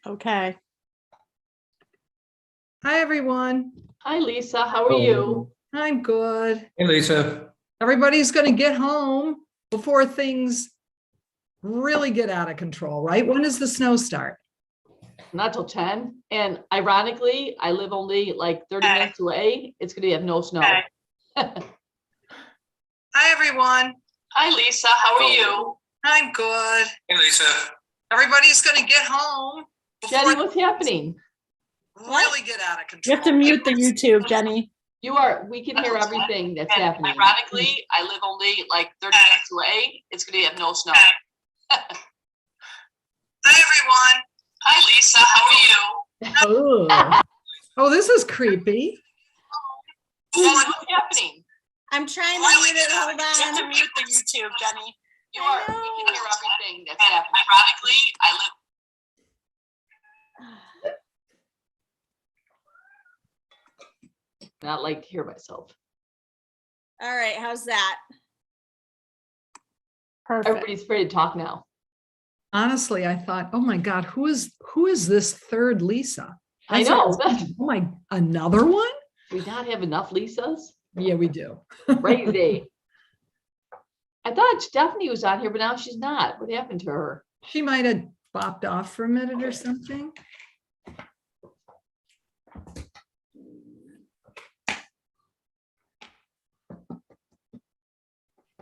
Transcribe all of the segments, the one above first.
Okay. Hi, everyone. Hi, Lisa. How are you? I'm good. Hey, Lisa. Everybody's going to get home before things really get out of control, right? When does the snow start? Not till 10. And ironically, I live only like 30 minutes away. It's going to have no snow. Hi, everyone. Hi, Lisa. How are you? I'm good. Hey, Lisa. Everybody's going to get home before Jenny, what's happening? really get out of control. You have to mute the YouTube, Jenny. We can hear everything that's happening. Ironically, I live only like 30 minutes away. It's going to have no snow. Hi, everyone. Hi, Lisa. How are you? Oh, oh, this is creepy. Jenny, what's happening? I'm trying to mute it. Hold You have to on. mute the YouTube, Jenny. We can hear everything that's happening. Ironically, I live. Not like to hear myself. All right. How's that? Perfect. Everybody's afraid to talk now. Honestly, I thought, oh my God, who is this third Lisa? I know. Oh my, another one? Do we not have enough Lisas? Yeah, we do. Crazy. I thought Stephanie was on here, but now she's not. What happened to her? She might have bopped off for a minute or something.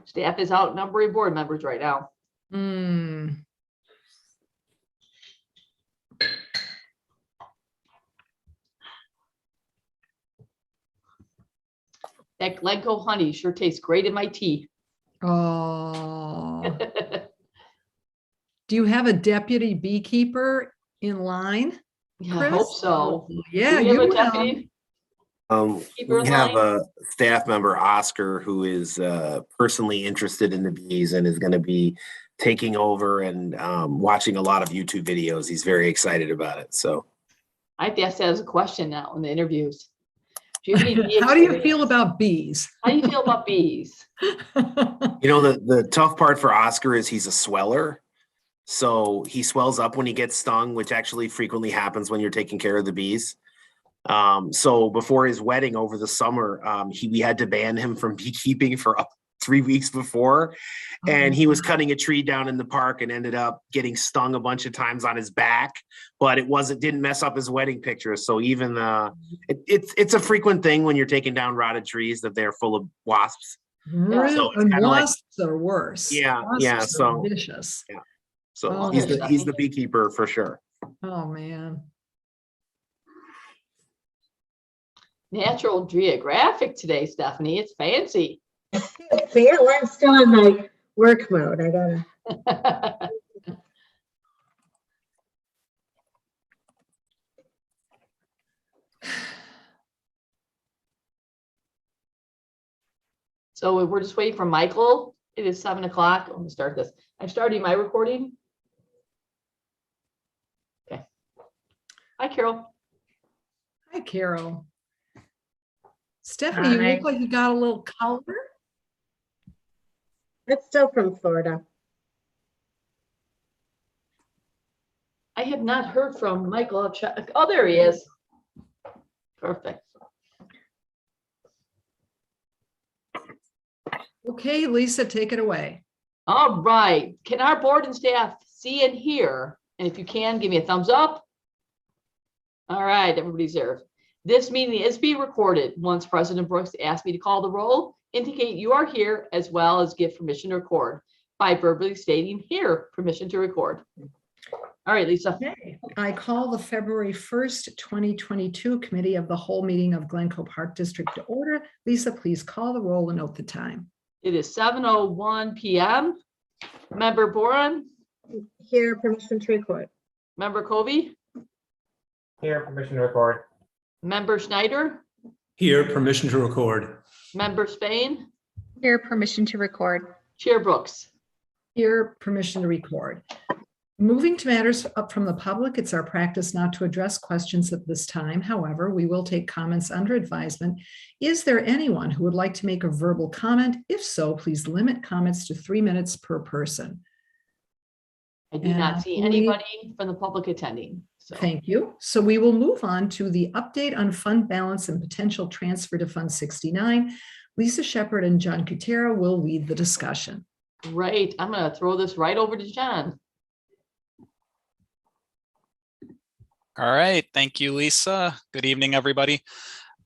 Staff is outnumbering board members right now. Hmm. That Glencoe honey sure tastes great in my tea. Oh, do you have a deputy beekeeper in line? Yeah, I hope Chris? so. Yeah, Do we have you a will. deputy? Beekeeper We in have line? a staff member, Oscar, who is personally interested in the bees and is going to be taking over and watching a lot of YouTube videos. He's very excited about it. So I have to ask that as a question now in the interviews. Do you have any bee How do you experience? feel about bees? How do you feel about bees? you know, the tough part for Oscar is he's a sweller. So he swells up when he gets stung, which actually frequently happens when you're taking care of the bees. So before his wedding over the summer, we had to ban him from beekeeping for 3 weeks before. And he was cutting a tree down in the park and ended up getting stung a bunch of times on his back, but didn't mess up his wedding pictures. So even it's a frequent thing when you're taking down rotted trees that they're full of wasps. Really? So it's And kinda like- wasps are worse. Yeah, Wasps yeah, are so- vicious. So Oh, he's the beekeeper for sure. Oh, man. Natural Geographic today, Stephanie. It's fancy. See, I'm still in my work mode. I gotta. So we're just waiting for Michael. It is 7 o'clock. I'm gonna start this. I'm starting my recording. Okay. Hi, Carol. Hi, Carol. Stephanie, you Hi. look like you got a little color. It's still from Florida. I have not heard from Michael. I'll check. Oh, there he is. Perfect. Okay, Lisa, take it away. All right. Can our board and staff see and hear? And if you can, give me a thumbs up. All right, everybody's there. This meeting is being recorded. Once President Brooks asked me to call the roll, indicate you are here, as well as give permission to record by verbally stating here, permission to record. All right, Lisa. Okay, I call the February 1st, 2022 Committee of the Whole meeting of Glencoe Park District to order. Lisa, please call the roll and note the time. It is 7:01 p.m. Member Boren, Here, permission to record. Member Covey, Here, permission to record. Member Schneider, Here, permission to record. Member Spain, Here, permission to record. Chair Brooks. Here, permission to record. Moving to matters up from the public, it's our practice not to address questions at this time. However, we will take comments under advisement. Is there anyone who would like to make a verbal comment? If so, please limit comments to 3 minutes per person. I do And not I see believe- anybody from the public attending. So Thank you. So we will move on to the update on fund balance and potential transfer to Fund 69. Lisa Shepherd and John Cutera will lead the discussion. great. I'm going to throw this right over to John. All right, thank you, Lisa. Good evening, everybody.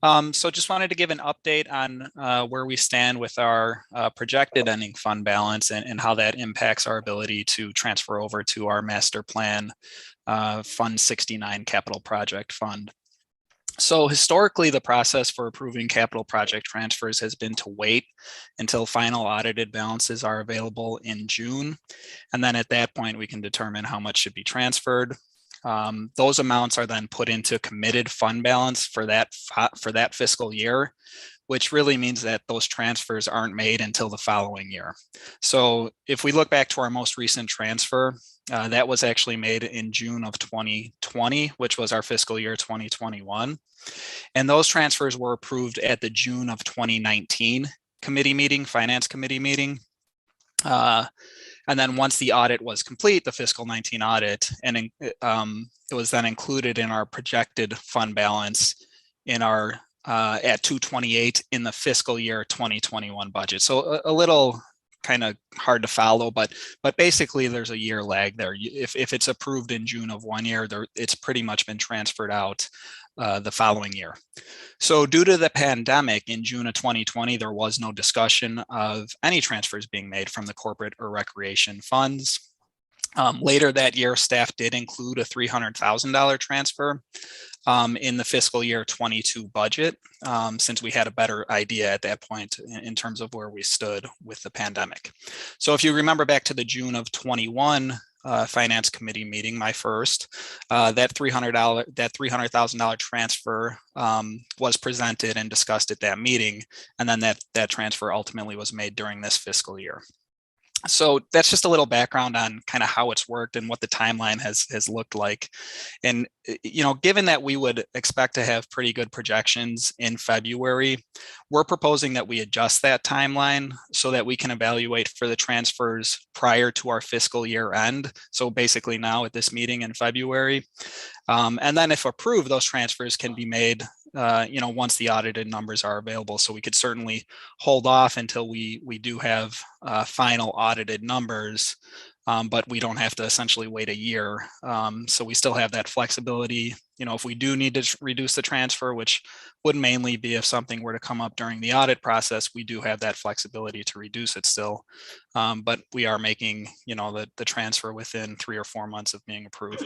So just wanted to give an update on where we stand with our projected ending fund balance and how that impacts our ability to transfer over to our master plan Fund 69 Capital Project Fund. So historically, the process for approving capital project transfers has been to wait until final audited balances are available in June. And then at that point, we can determine how much should be transferred. Those amounts are then put into committed fund balance for that fiscal year, which really means that those transfers aren't made until the following year. So if we look back to our most recent transfer, that was actually made in June of 2020, which was our fiscal year 2021. And those transfers were approved at the June of 2019 committee meeting, finance committee meeting. And then once the audit was complete, the fiscal 19 audit, and it was then included in our projected fund balance in our at 228 in the fiscal year 2021 budget. So a little kind of hard to follow, but basically there's a year lag there. If it's approved in June of one year, it's pretty much been transferred out the following year. So due to the pandemic in June of 2020, there was no discussion of any transfers being made from the corporate or recreation funds. Later that year, staff did include a $300,000 transfer in the fiscal year 22 budget, since we had a better idea at that point in terms of where we stood with the pandemic. So if you remember back to the June of 21 finance committee meeting, my first, that $300,000 transfer was presented and discussed at that meeting, and then that transfer ultimately was made during this fiscal year. So that's just a little background on kind of how it's worked and what the timeline has looked like. And, you know, given that we would expect to have pretty good projections in February, we're proposing that we adjust that timeline so that we can evaluate for the transfers prior to our fiscal year end. So basically now at this meeting in February. And then if approved, those transfers can be made you know, once the audited numbers are available. So we could certainly hold off until we do have final audited numbers, but we don't have to essentially wait a year. So we still have that flexibility. You know, if we do need to reduce the transfer, which would mainly be if something were to come up during the audit process, we do have that flexibility to reduce it still. But we are making, you know, the transfer within 3 or 4 months of being approved.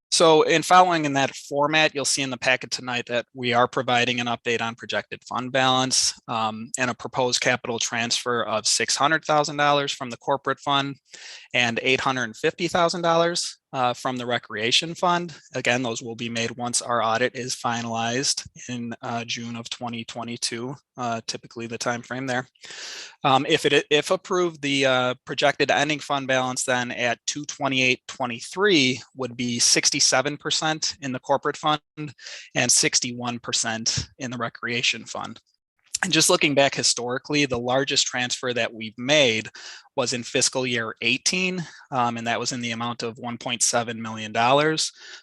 So in following in that format, you'll see in the packet tonight that we are providing an update on projected fund balance and a proposed capital transfer of $600,000 from the corporate fund and $850,000 from the recreation fund. Again, those will be made once our audit is finalized in June of 2022, typically the time frame there. If approved, the projected ending fund balance then at 228.23 would be 67% in the corporate fund and 61% in the recreation fund. And just looking back historically, the largest transfer that we've made was in fiscal year 18, and that was in the amount of $1.7 million.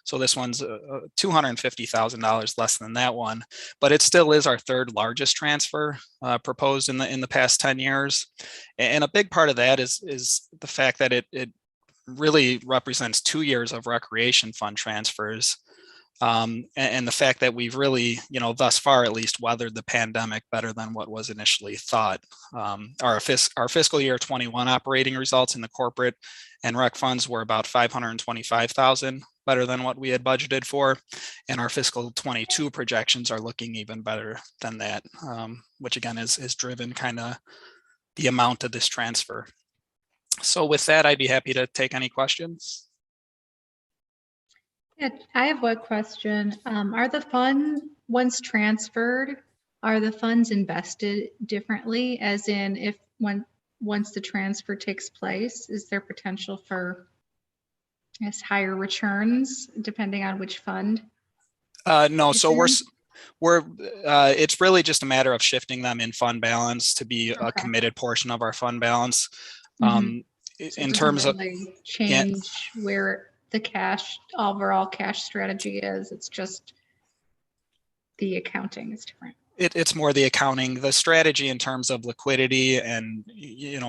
So this one's $250,000 less than that one, but it still is our third largest transfer proposed in the past 10 years. And a big part of that is the fact that it really represents 2 years of recreation fund transfers. And the fact that we've really, you know, thus far at least weathered the pandemic better than what was initially thought. Our fiscal year 21 operating results in the corporate and rec funds were about $525,000 better than what we had budgeted for, and our fiscal 22 projections are looking even better than that, which again is driven kind of the amount of this transfer. So with that, I'd be happy to take any questions. Yeah, I have one question. Are the funds, once transferred, are the funds invested differently? As in, once the transfer takes place, is there potential for, I guess, higher returns depending on which fund? No, so it's really just a matter of shifting them in fund balance to be a committed portion of our fund balance. So it in doesn't terms of, really change where the cash, overall cash strategy is. It's just the accounting is different. it's more the accounting, the strategy in terms of liquidity and,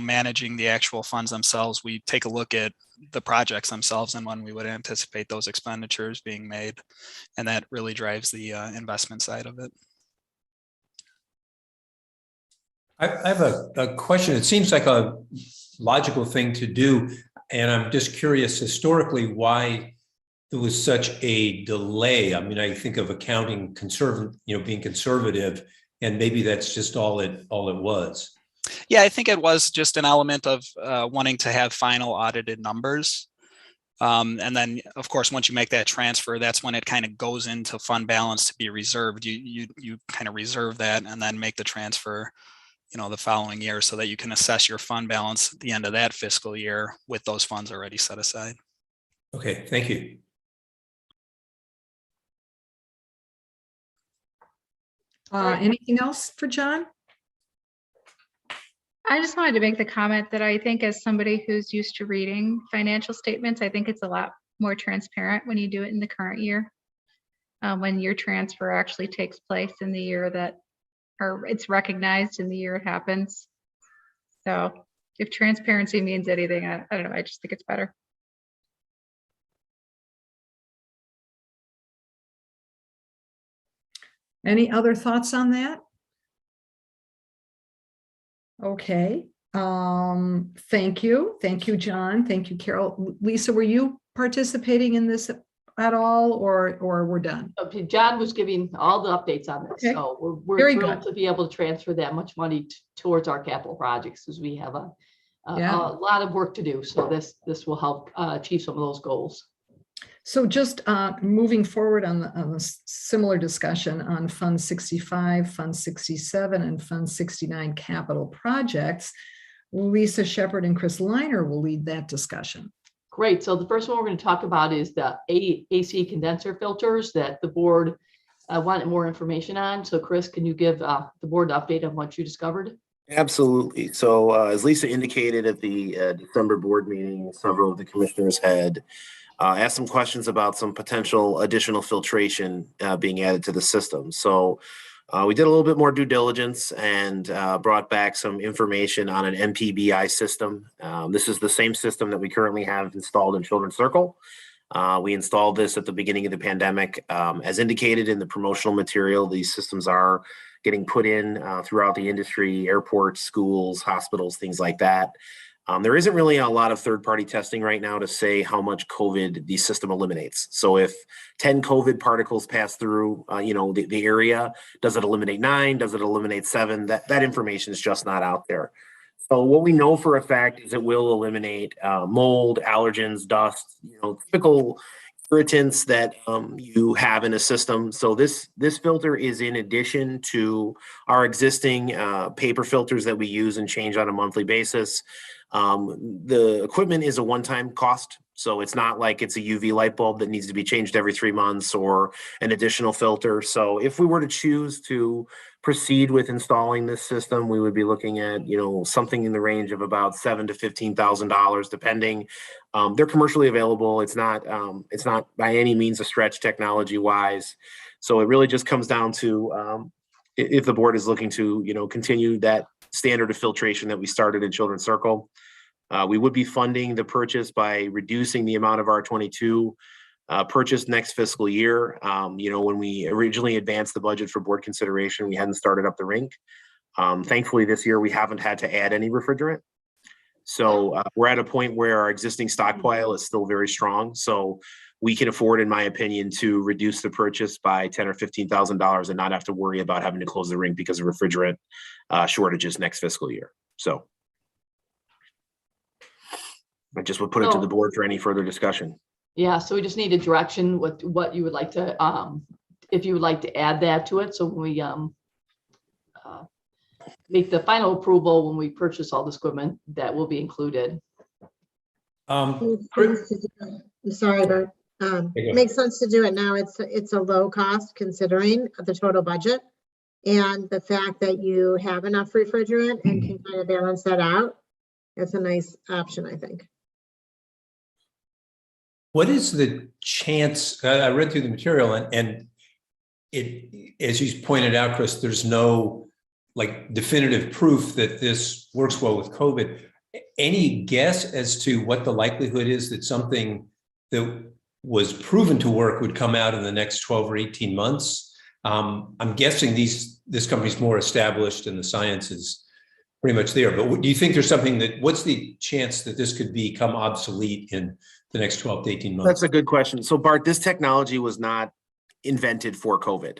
managing the actual funds themselves. We take a look at the projects themselves and when we would anticipate those expenditures being made. And that really drives the investment side of it. I have a question. It seems like a logical thing to do, and I'm just curious historically why there was such a delay. I mean, I think of accounting being conservative, and maybe that's just all it was. Yeah, I think it was just an element of wanting to have final audited numbers. And then, of course, once you make that transfer, that's when it kind of goes into fund balance to be reserved. You kind of reserve that and then make the transfer, the following year, so that you can assess your fund balance at the end of that fiscal year with those funds already set aside. Okay, thank you. Anything else for John? I just wanted to make the comment that I think as somebody who's used to reading financial statements, I think it's a lot more transparent when you do it in the current year. When your transfer actually takes place in the year that, or it's recognized in the year it happens. So if transparency means anything, I don't know, I just think it's better. Any other thoughts on that? Okay. Thank you. Thank you, John. Thank you, Carol. Lisa, were you participating in this at all, or we're done? Okay, John was giving all the updates on this, Okay. so we're Very thrilled good. to be able to transfer that much money towards our capital projects, because we have a Yeah. lot of work to do. So this will help achieve some of those goals. So just moving forward on the similar discussion on Fund 65, Fund 67, and Fund 69 capital projects, Lisa Shepherd and Chris Leiner will lead that discussion. Great. So the first one we're going to talk about is the AC condenser filters that the board wanted more information on. So Chris, can you give the board an update on what you discovered? Absolutely. So as Lisa indicated at the December board meeting, several of the commissioners had asked some questions about some potential additional filtration being added to the system. So we did a little bit more due diligence and brought back some information on an MPBI system. This is the same system that we currently have installed in Children's Circle. We installed this at the beginning of the pandemic. As indicated in the promotional material, these systems are getting put in throughout the industry, airports, schools, hospitals, things like that. There isn't really a lot of third-party testing right now to say how much COVID the system eliminates. So if 10 COVID particles pass through, the area, does it eliminate 9? Does it eliminate 7? That information is just not out there. So what we know for a fact is it will eliminate mold, allergens, dust, typical irritants that you have in a system. So this filter is in addition to our existing paper filters that we use and change on a monthly basis. The equipment is a one-time cost. So it's not like it's a UV light bulb that needs to be changed every 3 months or an additional filter. So if we were to choose to proceed with installing this system, we would be looking at, something in the range of about $7,000 to $15,000, depending. They're commercially available. It's not by any means a stretch technology-wise. So it really just comes down to if the board is looking to, continue that standard of filtration that we started in Children's Circle. We would be funding the purchase by reducing the amount of R22 purchase next fiscal year. When we originally advanced the budget for board consideration, we hadn't started up the rink. Thankfully, this year we haven't had to add any refrigerant. So we're at a point where our existing stockpile is still very strong. So we can afford, in my opinion, to reduce the purchase by $10,000 or $15,000 and not have to worry about having to close the rink because of refrigerant shortages next fiscal year. So I just would put it to the board for any further discussion. Yeah, so we just need a direction with what you would like to, if you would like to add that to it. So when we make the final approval, when we purchase all this equipment, that will be included. Sorry, but it makes sense to do it now. It's a low cost considering the total budget and the fact that you have enough refrigerant and can kind of balance that out. It's a nice option, I think. What is the chance, I read through the material and it, as you pointed out, Chris, there's no like definitive proof that this works well with COVID. Any guess as to what the likelihood is that something that was proven to work would come out in the next 12 or 18 months? I'm guessing this company's more established and the science is pretty much there, but do you think there's something what's the chance that this could become obsolete in the next 12 to 18 months? That's a good question. So Bart, this technology was not invented for COVID.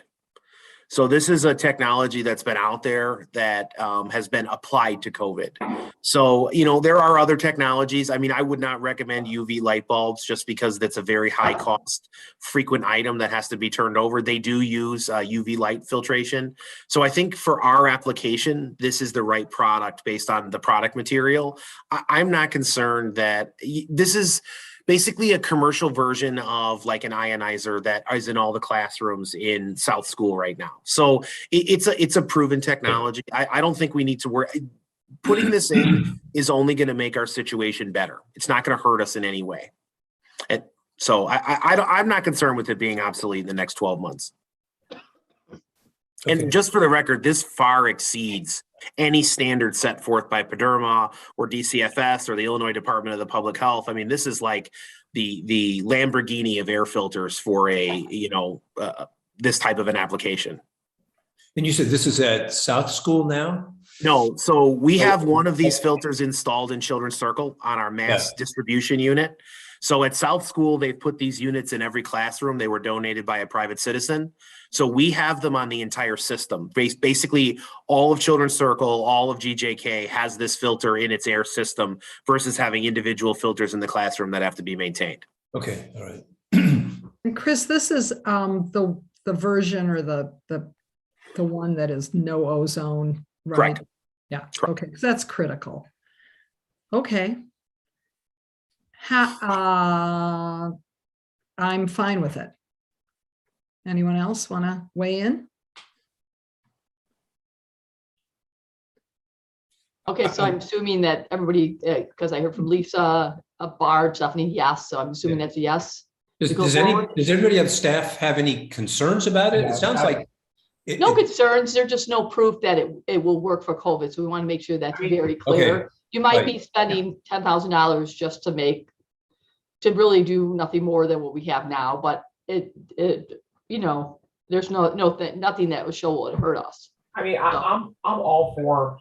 So this is a technology that's been out there that has been applied to COVID. So, you know, there are other technologies. I mean, I would not recommend UV light bulbs just because that's a very high cost, frequent item that has to be turned over. They do use UV light filtration. So I think for our application, this is the right product based on the product material. I'm not concerned that this is basically a commercial version of like an ionizer that is in all the classrooms in South School right now. So it's a proven technology. I don't think we need to worry. Putting this in is only going to make our situation better. It's not going to hurt us in any way. And so I'm not concerned with it being obsolete in the next 12 months. Okay. And just for the record, this far exceeds any standard set forth by PDERMA or DCFS or the Illinois Department of the Public Health. I mean, this is like the Lamborghini of air filters for this type of an application. And you said this is at South School now? No, so we have one of these filters installed in Children's Circle on our mass distribution unit. So at South School, they've put these units in every classroom. They were donated by a private citizen. So we have them on the entire system. Basically, all of Children's Circle, all of GJK has this filter in its air system versus having individual filters in the classroom that have to be maintained. Okay, all right. And Chris, this is the version or the one that is no ozone, right? Correct. Yeah. Correct. Okay, 'cause that's critical. Okay. I'm fine with it. Anyone else want to weigh in? Okay, so I'm assuming that everybody, because I heard from Lisa, Bart, Stephanie, yes. So I'm assuming that's a yes. Does anybody on staff have any concerns about it? It sounds like No concerns. There's just no proof that it will work for COVID. So we want to make sure that's very clear. Okay. You might Right. be spending $10,000 just to really do nothing more than what we have now, but there's nothing that will show it hurt us. I mean, I'm all for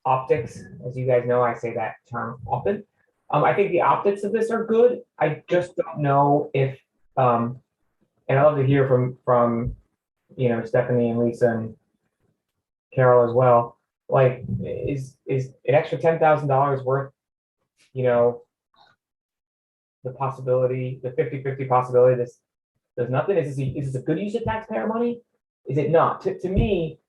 optics. As you guys know, I say that term often. I think the optics of this are good. I just don't know if, and I'd love to hear from Stephanie and Lisa and Carol as well. Like, is an extra $10,000 worth, the possibility, the 50-50 possibility this does nothing? Is this a good use of taxpayer money? Is it not? To me,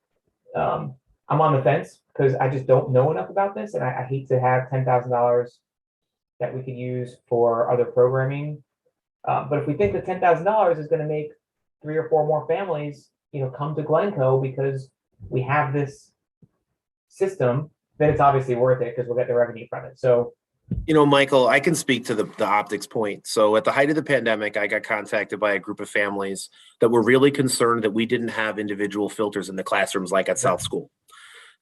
I'm on the fence because I just don't know enough about this, and I hate to have $10,000 that we could use for other programming. But if we think that $10,000 is going to make 3 or 4 more families, come to Glencoe because we have this system, then it's obviously worth it because we'll get the revenue from it. So, Michael, I can speak to the optics point. So at the height of the pandemic, I got contacted by a group of families that were really concerned that we didn't have individual filters in the classrooms like at South School.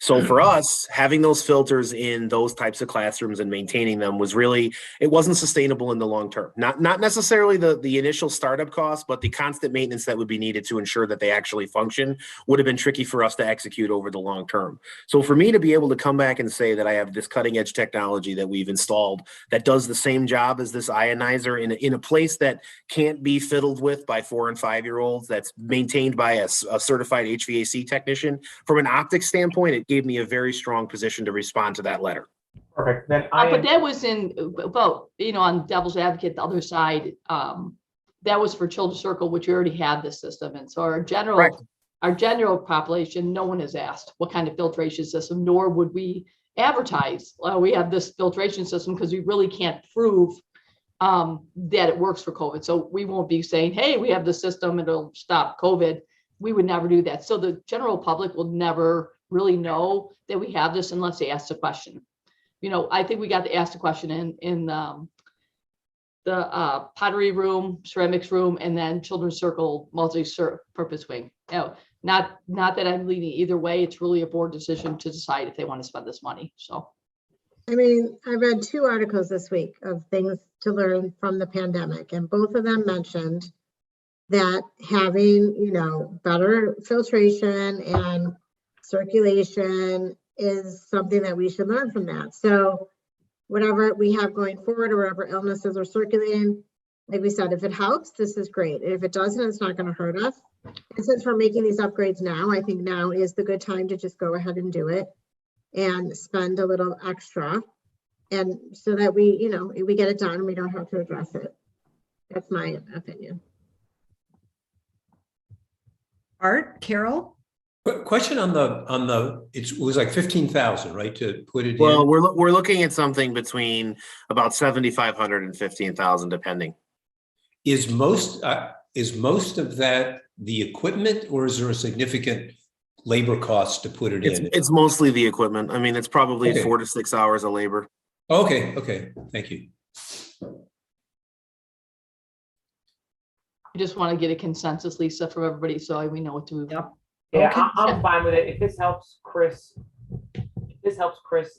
So for us, having those filters in those types of classrooms and maintaining them was really, it wasn't sustainable in the long term. Not necessarily the initial startup cost, but the constant maintenance that would be needed to ensure that they actually function would have been tricky for us to execute over the long term. So for me to be able to come back and say that I have this cutting edge technology that we've installed that does the same job as this ionizer in a place that can't be fiddled with by 4 and 5 year olds, that's maintained by a certified HVAC technician, from an optics standpoint, it gave me a very strong position to respond to that letter. Perfect. Then But that was on devil's advocate, the other side, that was for Children's Circle, which we already had this system. And so our general population, no one has asked what kind of filtration system, nor would we advertise. We have this filtration system because we really can't prove that it works for COVID. So we won't be saying, hey, we have the system, it'll stop COVID. We would never do that. So the general public will never really know that we have this unless they ask the question. you know, I think we got to ask the question in the pottery room, ceramics room, and then children's circle multi-purpose wing. You know, not that I'm leaning either way. It's really a board decision to decide if they want to spend this money. So. I mean, I read 2 articles this week of things to learn from the pandemic, and both of them mentioned that having, you know, better filtration and circulation is something that we should learn from that. So whatever we have going forward or whatever illnesses are circulating, like we said, if it helps, this is great. And if it doesn't, it's not going to hurt us. And since we're making these upgrades now, I think now is the good time to just go ahead and do it and spend a little extra, and so that we, you know, we get it done and we don't have to address it. That's my opinion. Art, Carol? Question on the, it was like 15,000, right, to put it Well, in? we're looking at something between about 7,500 and 15,000, depending. Is most of that the equipment, or is there a significant labor cost to put it in? It's mostly the equipment. I mean, it's probably Okay. 4 to 6 hours of labor. Okay, thank you. I just want to get a consensus, Lisa, from everybody, so we know what to move. Yep. Yeah, Okay. I'm fine with it. If this helps Chris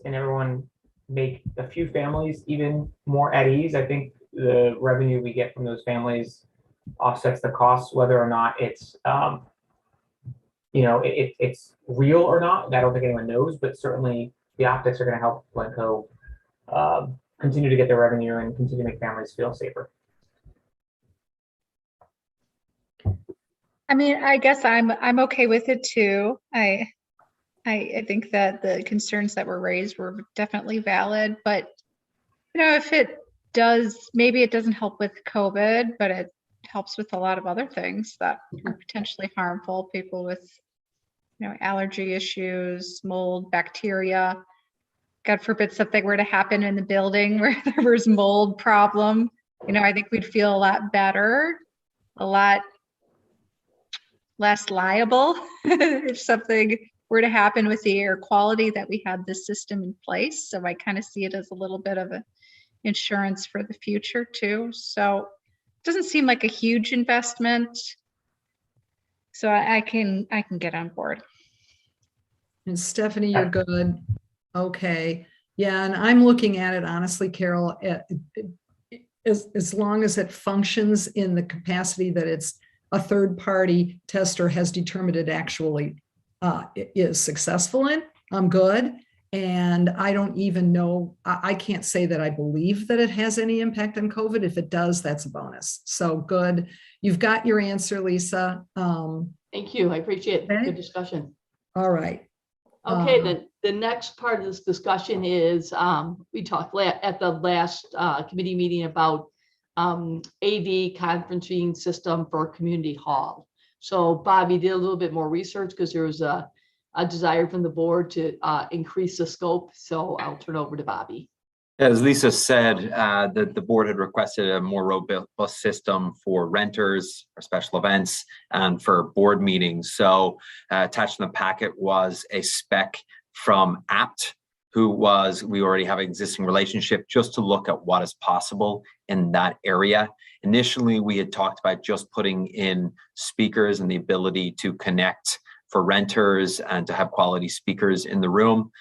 and everyone make a few families even more at ease, I think the revenue we get from those families offsets the costs, whether or not it's, you know, it's real or not. I don't think anyone knows, but certainly the optics are going to help Glencoe continue to get their revenue and continue to make families feel safer. I mean, I guess I'm okay with it too. I think that the concerns that were raised were definitely valid, but you know, if it does, maybe it doesn't help with COVID, but it helps with a lot of other things that are potentially harmful. People with, you know, allergy issues, mold, bacteria. God forbid something were to happen in the building where there was mold problem. You know, I think we'd feel a lot better, a lot less liable if something were to happen with the air quality that we had this system in place. So I kind of see it as a little bit of an insurance for the future too. So it doesn't seem like a huge investment. So I can get on board. And Stephanie, you're good. Okay. Yeah, and I'm looking at it honestly, Carol, as long as it functions in the capacity that it's a third-party tester has determined it actually is successful in, I'm good. And I don't even know, I can't say that I believe that it has any impact on COVID. If it does, that's a bonus. So good. You've got your answer, Lisa. Thank you. I appreciate Okay. Good discussion. All right. Okay, the next part of this discussion is we talked at the last committee meeting about AV conferencing system for community hall. So Bobby did a little bit more research because there was a desire from the board to increase the scope. So I'll turn over to Bobby. As Lisa said, the board had requested a more robust system for renters, for special events, and for board meetings. So attached in the packet was a spec from APT, we already have an existing relationship, just to look at what is possible in that area. Initially, we had talked about just putting in speakers and the ability to connect for renters and to have quality speakers in the room.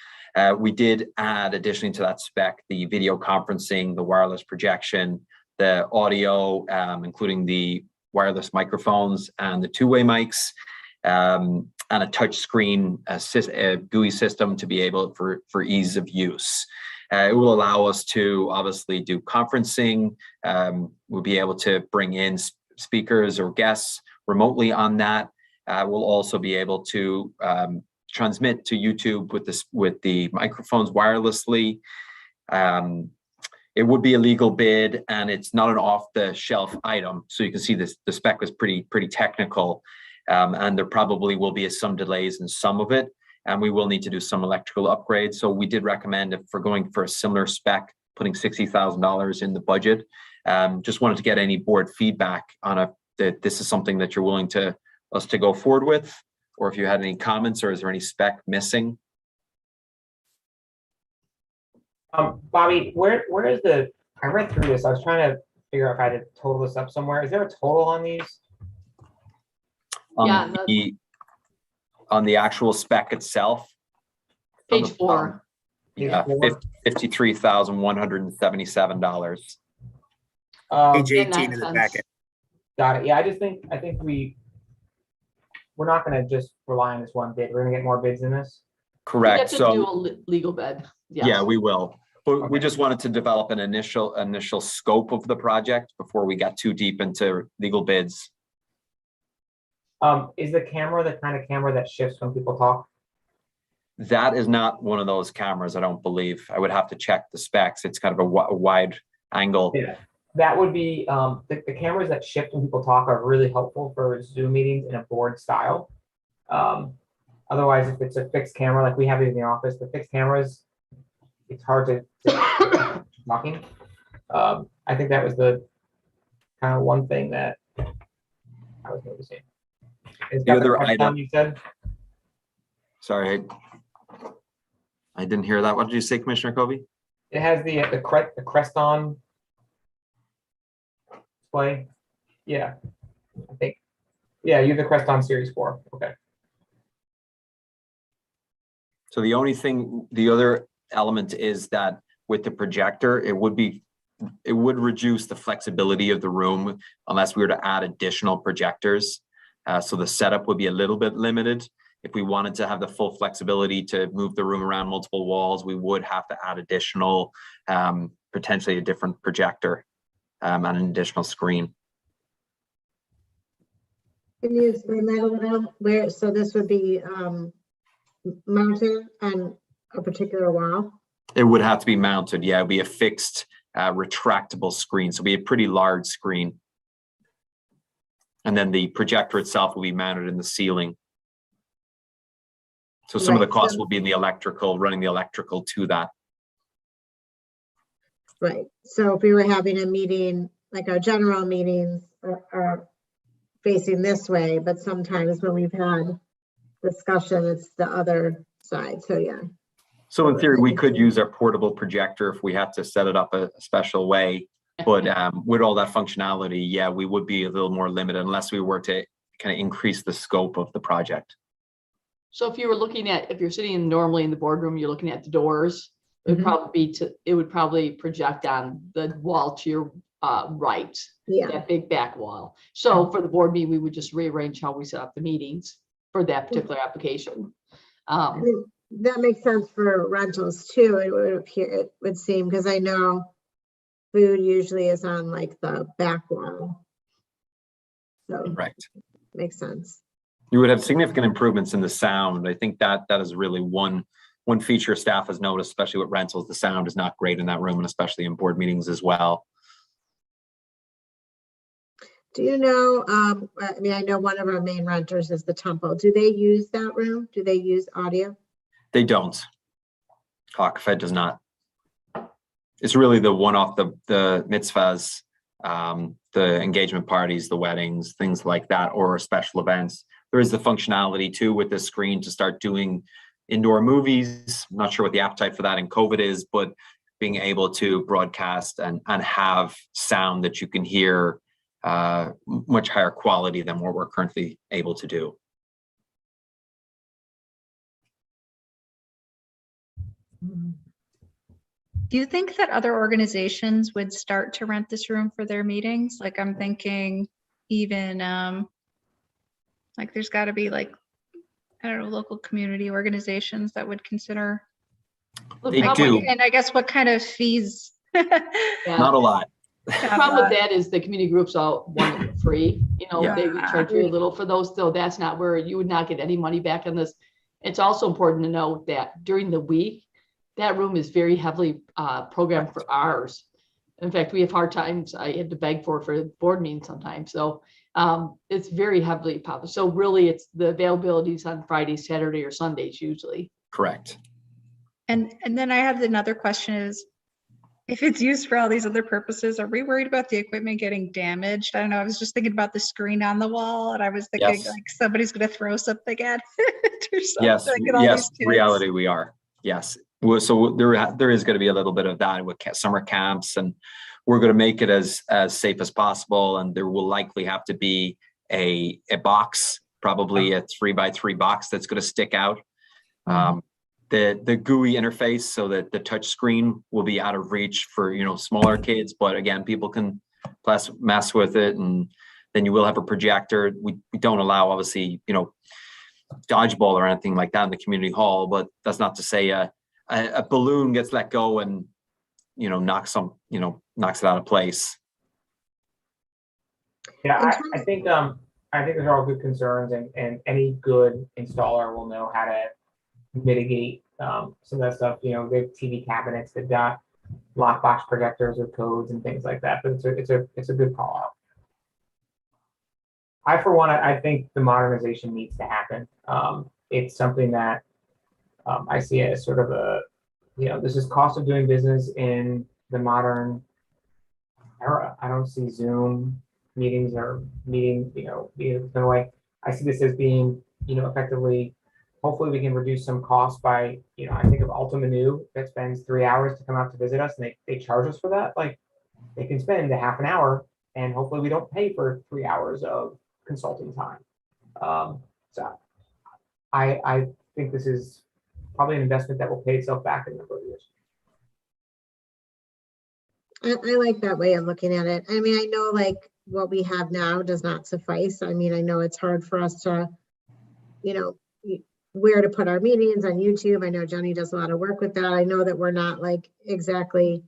We did add additionally to that spec the video conferencing, the wireless projection, the audio, including the wireless microphones and the two-way mics, and a touch screen GUI system to be able for ease of use. It will allow us to obviously do conferencing. We'll be able to bring in speakers or guests remotely on that. We'll also be able to transmit to YouTube with the microphones wirelessly. It would be a legal bid, and it's not an off-the-shelf item. So you can see this, the spec was pretty technical, and there probably will be some delays in some of it, and we will need to do some electrical upgrades. So we did recommend, if we're going for a similar spec, putting $60,000 in the budget. Just wanted to get any board feedback on that this is something that you're willing to us to go forward with, or if you had any comments, or is there any spec missing? Bobby, where is I read through this. I was trying to figure out if I had to total this up somewhere. Is there a total on these? Yeah, On the actual spec itself. Page 4. Yeah, Page 4. $53,177. Page Yeah, 18 in the packet. Got it. Yeah, I think we're not gonna just rely on this one bid. We're gonna get more bids in this. We Correct. have to do So, a legal bid. Yes. yeah, we will. But we Okay. just wanted to develop an initial scope of the project before we got too deep into legal bids. Is the camera the kind of camera that shifts when people talk? That is not one of those cameras, I don't believe. I would have to check the specs. It's kind of a wide angle. Yeah. That would be, the cameras that shift when people talk are really helpful for Zoom meetings in a board style. Otherwise, if it's a fixed camera, like we have it in the office, the fixed cameras, it's hard to talking. I think that was the kind of one thing that I was noticing. It's got The other crest item- on, you said? Sorry, I didn't hear that. What did you say, Commissioner Kobe? It has the crest on display. Yeah, I think. Yeah, you have the crest on Series 4. Okay. So the other element is that with the projector, it would reduce the flexibility of the room unless we were to add additional projectors. So the setup would be a little bit limited. If we wanted to have the full flexibility to move the room around multiple walls, we would have to add additional, potentially a different projector and an additional screen. Can you explain that a little? Where, so this would be mounted on a particular wall? It would have to be mounted. Yeah, it'd be a fixed retractable screen. So it'd be a pretty large screen. And then the projector itself will be mounted in the ceiling. So some of the Right, costs so- will be in the electrical, running the electrical to that. Right, so if we were having a meeting, like our general meetings are facing this way, but sometimes when we've had discussion, it's the other side, so yeah. So in theory, we could use our portable projector if we had to set it up a special way. But with all that functionality, yeah, we would be a little more limited unless we were to kind of increase the scope of the project. So if you were looking at, if you're sitting normally in the boardroom, you're looking at the doors, it would Mhm. probably project on the wall to your right, Yeah, that big back wall. So for the board meeting, we would just rearrange how we set up the meetings for that particular application. I mean, that makes sense for rentals too, it would appear, it would seem, because I know food usually is on like the back wall. So Right. makes sense. You would have significant improvements in the sound. I think that is really one feature staff has noticed, especially with rentals. The sound is not great in that room, and especially in board meetings as well. Do you know, I mean, I know one of our main renters is the Temple. Do they use that room? Do they use audio? They don't. Hawkfed does not. It's really the one-off, the mitzvahs, the engagement parties, the weddings, things like that, or special events. There is the functionality too with the screen to start doing indoor movies. I'm not sure what the appetite for that in COVID is, but being able to broadcast and have sound that you can hear much higher quality than what we're currently able to do. Do you think that other organizations would start to rent this room for their meetings? Like I'm thinking even like there's got to be like, I don't know, local community organizations that would consider. Look, They the Like, problem- do. and I guess what kind of fees? yeah. Not a lot. The problem with that is the community groups all want it free, Yeah. they would charge very little for those, so that's not where you would not get any money back on this. It's also important to note that during the week, that room is very heavily programmed for hours. In fact, we have hard times, I had to beg for the board meeting sometimes, so it's very heavily popular. So really, it's the availability is on Friday, Saturday, or Sundays usually. Correct. And then I have another question is, if it's used for all these other purposes, are we worried about the equipment getting damaged? I don't know. I was just thinking about the screen on the wall and I was thinking Yes. like somebody's going to throw something at it or something. Yes, Like, and all yes, these kids. reality we are. Yes. So there is going to be a little bit of that with summer camps, and we're going to make it as safe as possible. And there will likely have to be a box, probably a 3x3 box that's going to stick out. The GUI interface, so that the touch screen will be out of reach for smaller kids, but again, people can mess with it. And then you will have a projector. We don't allow, obviously, dodgeball or anything like that in the community hall, but that's not to say a balloon gets let go and knocks it out of place. Yeah, I think those are all good concerns, and any good installer will know how to mitigate some of that stuff. They have TV cabinets, they've got lockbox projectors with codes and things like that. But it's a good call out. For one, I think the modernization needs to happen. It's something that I see as sort of this is cost of doing business in the modern era. I don't see Zoom meetings or meetings away. I see this as being, effectively, hopefully we can reduce some costs by, I think of Ultima New that spends 3 hours to come out to visit us, and they charge us for that. Like, they can spend a half an hour, and hopefully we don't pay for 3 hours of consulting time. So I think this is probably an investment that will pay itself back in a number of years. I like that way of looking at it. I mean, I know like what we have now does not suffice. I mean, I know it's hard for us to, where to put our meetings on YouTube. I know Jenny does a lot of work with that. I know that we're not like exactly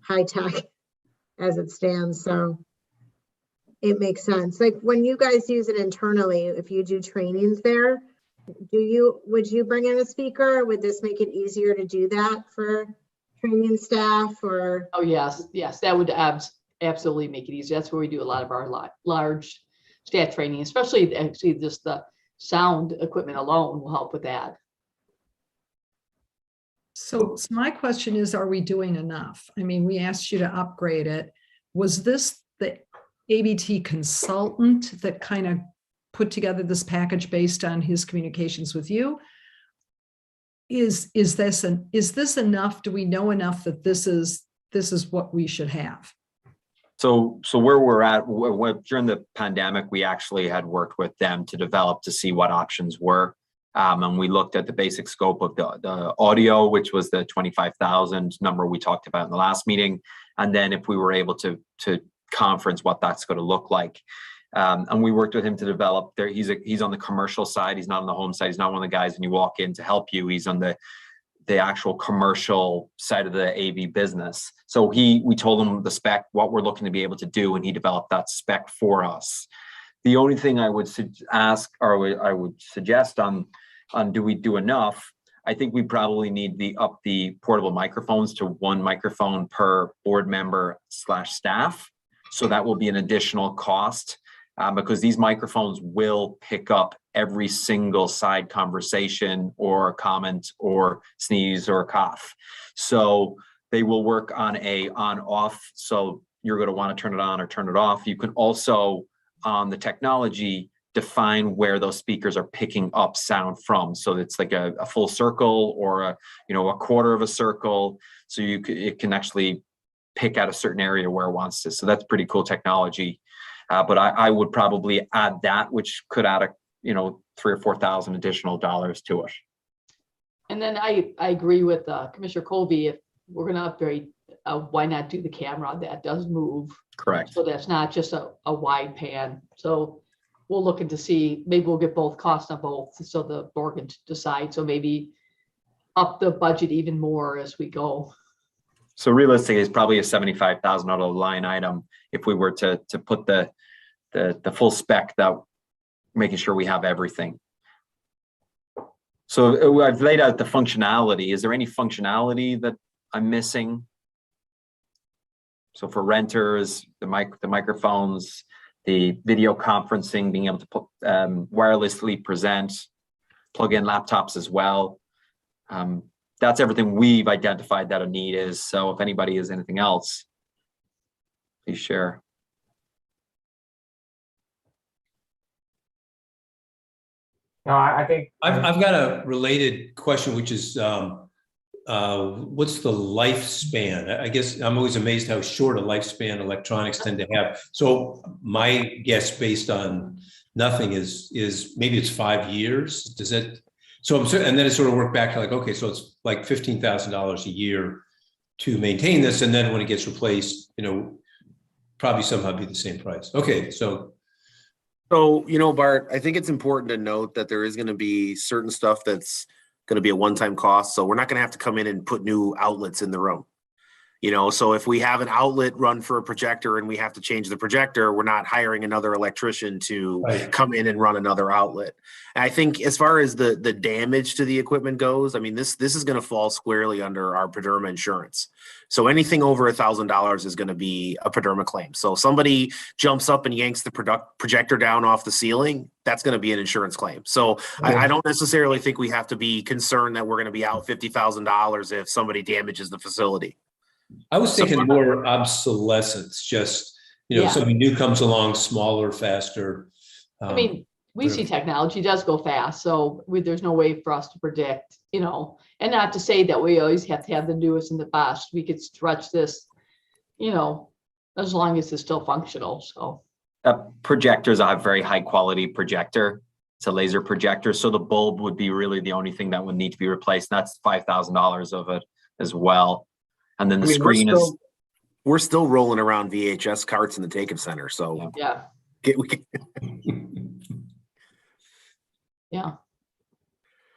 high tech as it stands. So it makes sense. Like when you guys use it internally, if you do trainings there, would you bring in a speaker? Would this make it easier to do that for training staff or? Oh, yes, that would absolutely make it easier. That's where we do a lot of our large staff training, especially actually just the sound equipment alone will help with that. So my question is, are we doing enough? I mean, we asked you to upgrade it. Was this the ABT consultant that kind of put together this package based on his communications with you? Is this enough? Do we know enough that this is what we should have? So where we're at during the pandemic, we actually had worked with them to see what options were. And we looked at the basic scope of the audio, which was the 25,000 number we talked about in the last meeting. And then if we were able to conference what that's going to look like. And we worked with him to develop there. He's on the commercial side. He's not on the home side. He's not one of the guys when you walk in to help you. He's on the actual commercial side of the AV business. So we told him the spec, what we're looking to be able to do, and he developed that spec for us. The only thing I would I would suggest on do we do enough? I think we probably need up the portable microphones to 1 microphone per board member / staff. So that will be an additional cost because these microphones will pick up every single side conversation or comment or sneeze or cough. So they will work on on-off. So you're going to want to turn it on or turn it off. You can also, on the technology, define where those speakers are picking up sound from. So it's like a full circle or a quarter of a circle. So it can actually pick out a certain area where it wants to. So that's pretty cool technology. But I would probably add that, which could add $3,000 or $4,000 additional dollars to it. And then I agree with Commissioner Colby. If we're going to upgrade, why not do the camera that does move? Correct. So that's not just a wide pan. So we'll look into see, maybe we'll get both costs on both so the board can decide. So maybe up the budget even more as we go. So realistically, it's probably a $75,000 line item if we were to put the full spec, that making sure we have everything. So I've laid out the functionality. Is there any functionality that I'm missing? So for renters, the microphones, the video conferencing, being able to put, wirelessly present, plug in laptops as well. That's everything we've identified that a need is. So if anybody has anything else, please share. No, I think I've got a related question, which is what's the lifespan? I guess I'm always amazed how short a lifespan electronics tend to have. So my guess based on nothing is maybe it's 5 years. Does it? So and then it sort of worked back to like, okay, so it's like $15,000 a year to maintain this. And then when it gets replaced, probably somehow be the same price. Okay, so. So, Bart, I think it's important to note that there is going to be certain stuff that's going to be a one-time cost. So we're not going to have to come in and put new outlets in the room. So if we have an outlet run for a projector and we have to change the projector, we're not hiring another electrician to come in and run another outlet. And I think as far as the damage to the equipment goes, I mean, this is going to fall squarely under our PDERMA insurance. So anything over $1,000 is going to be a PDERMA claim. So somebody jumps up and yanks the projector down off the ceiling, that's going to be an insurance claim. So I don't necessarily think we have to be concerned that we're going to be out $50,000 if somebody damages the facility. I was thinking more obsolescence, just, something new comes along, smaller, faster. I mean, we see technology does go fast, so there's no way for us to predict, and not to say that we always have to have the newest and the best. We could stretch this, as long as it's still functional, so. Projectors, I have very high quality projector. It's a laser projector, so the bulb would be really the only thing that would need to be replaced. And that's $5,000 of it as well. And then the screen we're still rolling around VHS carts in the take-up center. So yeah. Yeah.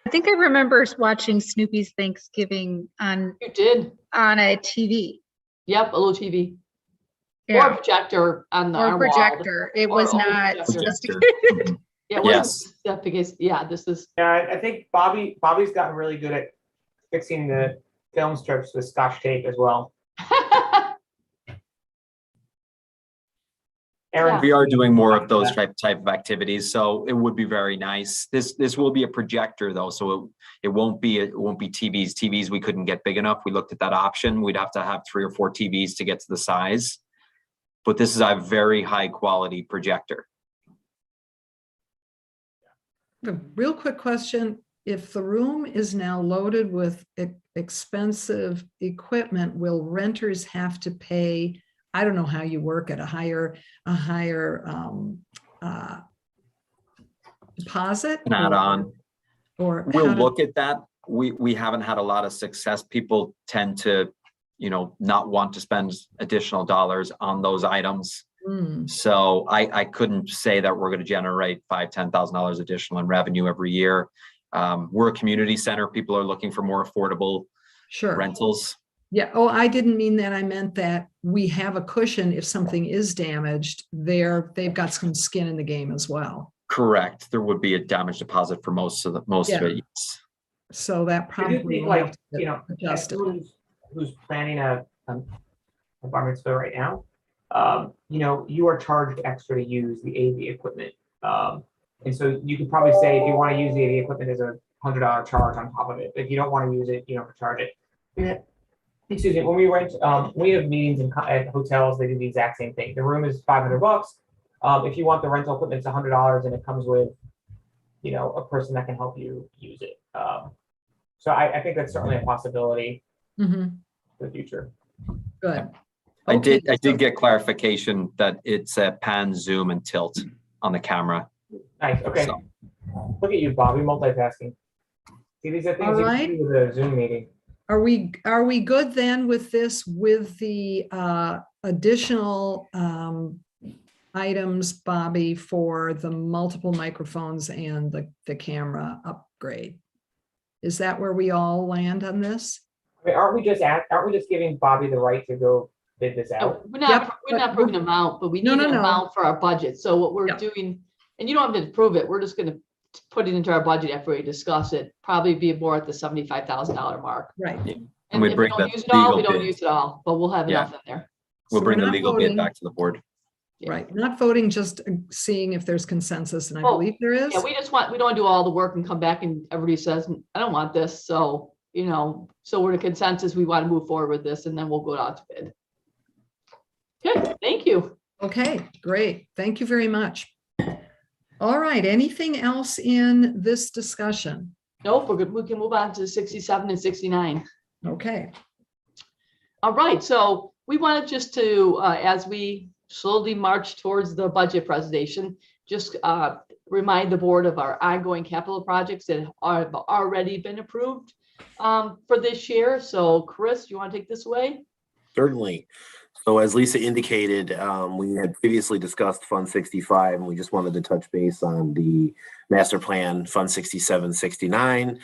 I think I remember watching Snoopy's Thanksgiving on You did. on a TV. Yep, a little TV. Or Yeah. a projector on the Or our projector. It Or was a not projector. just Yeah, Yes. that because this is Yeah, I think Bobby's gotten really good at fixing the film strips with Scotch tape as well. Aaron, We are doing more of those type of activities, so it would be very nice. This will be a projector though, so it won't be TVs. TVs we couldn't get big enough. We looked at that option. We'd have to have 3 or 4 TVs to get to the size. But this is a very high quality projector. A real quick question. If the room is now loaded with expensive equipment, will renters have to pay, I don't know how you work at a higher deposit? Add on. Or We'll how to- look at that. We haven't had a lot of success. People tend to, not want to spend additional dollars on those items. So I couldn't say that we're going to generate $5,000, $10,000 additional in revenue every year. We're a community center. People are looking for more affordable rentals. Yeah. Oh, I didn't mean that. I meant that we have a cushion if something is damaged. They've got some skin in the game as well. Correct. There would be a damage deposit for most of it. Yes. So that I do probably think, will have to get adjusted. who's planning a bar mitzvah right now, you are charged extra to use the AV equipment. And so you could probably say if you want to use the AV equipment, there's a $100 charge on top of it. If you don't want to use it, you don't have to charge it. Yeah. Excuse me. When we rent, we have meetings at hotels. They do the exact same thing. The room is $500. If you want the rental equipment, it's $100, and it comes with, a person that can help you use it. So I think that's certainly a possibility for the future. Good. I did get clarification that it's a pan, zoom, and tilt on the camera. Nice. Okay. So. Look at you, Bobby, multitasking. See, these are things you can do with a Zoom meeting. Are we good then with this, with the additional items, Bobby, for the multiple microphones and the camera upgrade? Is that where we all land on this? I mean, aren't we just giving Bobby the right to go bid this out? We're not proving amount, but we need an amount for our budget. So what we're doing, and you don't have to prove it, we're just going to put it into our budget after we discuss it, probably be more at the $75,000 mark. Right. And we if bring we don't the use it all, we legal don't bid. use it all, but we'll have enough in there. We'll So bring we're the not legal voting. bid back to the board. Right, not voting, just seeing if there's consensus, and I believe there is. Yeah, we don't want to do all the work and come back and everybody says, I don't want this. So, so we're in a consensus, we want to move forward with this, and then we'll go out to bid. Good, thank you. Okay, great. Thank you very much. All right, anything else in this discussion? Nope, we're good. We can move on to 67 and 69. Okay. All right, so we wanted just to, as we slowly march towards the budget presentation, just remind the board of our ongoing capital projects that have already been approved for this year. So Chris, you want to take this away? Certainly. So as Lisa indicated, we had previously discussed Fund 65, and we just wanted to touch base on the master plan, Fund 67, 69.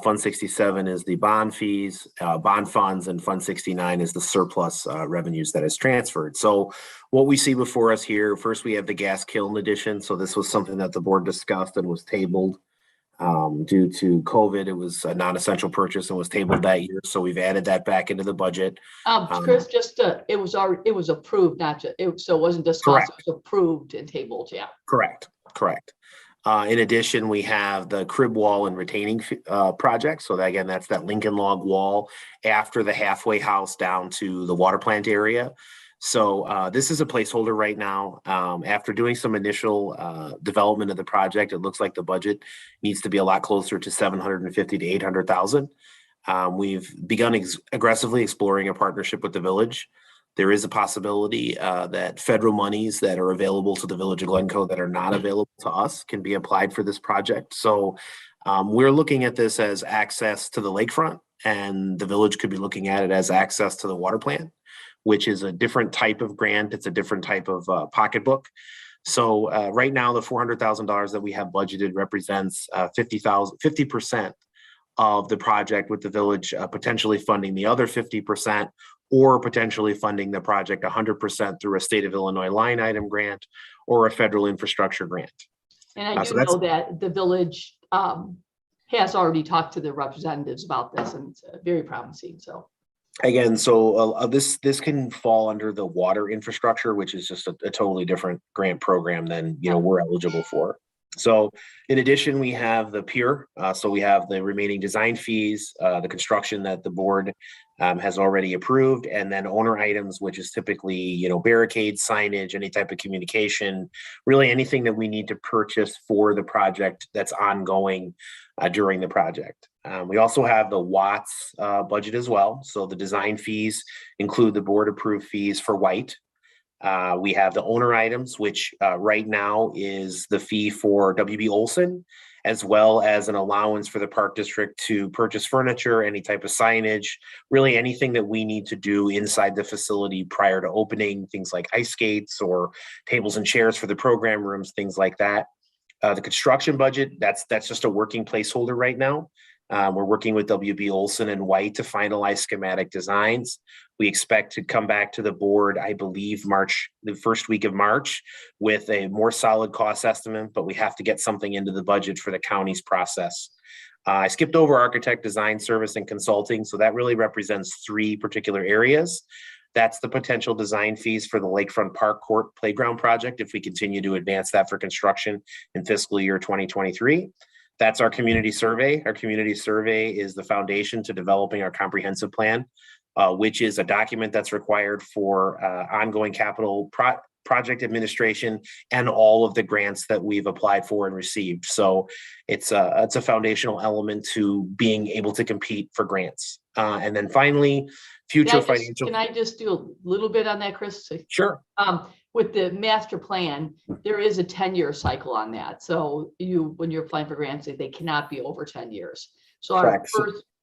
Fund 67 is the bond fees, bond funds, and Fund 69 is the surplus revenues that is transferred. So what we see before us here, first we have the gas kiln edition. So this was something that the board discussed and was tabled due to COVID. It was a non-essential purchase and was tabled that year. So we've added that back into the budget. Chris, just it was approved, not just so it wasn't discussed. Correct. It was approved and tabled. Yeah. Correct. In addition, we have the crib wall and retaining project. So that, again, that's that Lincoln log wall after the halfway house down to the water plant area. So this is a placeholder right now. After doing some initial development of the project, it looks like the budget needs to be a lot closer to 750 to 800,000. We've begun aggressively exploring a partnership with the village. There is a possibility that federal monies that are available to the Village of Glencoe that are not available to us can be applied for this project. So we're looking at this as access to the lakefront, and the village could be looking at it as access to the water plant, which is a different type of grant. It's a different type of pocketbook. So right now, the $400,000 that we have budgeted represents 50% of the project, with the village potentially funding the other 50%, or potentially funding the project 100% through a state of Illinois line item grant or a federal infrastructure grant. And I do know that the village has already talked to the representatives about this, and it's very promising. So again, so this can fall under the water infrastructure, which is just a totally different grant program than we're eligible for. So in addition, we have the pier. So we have the remaining design fees, the construction that the board has already approved, and then owner items, which is typically, barricades, signage, any type of communication, really anything that we need to purchase for the project that's ongoing during the project. We also have the Watts budget as well. So the design fees include the board approved fees for white. We have the owner items, which right now is the fee for WB Olson, as well as an allowance for the park district to purchase furniture, any type of signage, really anything that we need to do inside the facility prior to opening, things like ice skates or tables and chairs for the program rooms, things like that. The construction budget, that's just a working placeholder right now. We're working with WB Olson and White to finalize schematic designs. We expect to come back to the board, I believe, the first week of March, with a more solid cost estimate, but we have to get something into the budget for the county's process. I skipped over architect design service and consulting, so that really represents three particular areas. That's the potential design fees for the Lakefront Park Court Playground project, if we continue to advance that for construction in fiscal year 2023. That's our community survey. Our community survey is the foundation to developing our comprehensive plan, which is a document that's required for ongoing capital project administration and all of the grants that we've applied for and received. So it's a foundational element to being able to compete for grants. And then finally, future financial. Can I just do a little bit on that, Chris? Sure. With the master plan, there is a 10-year cycle on that. So when you're applying for grants, they cannot be over 10 years. So our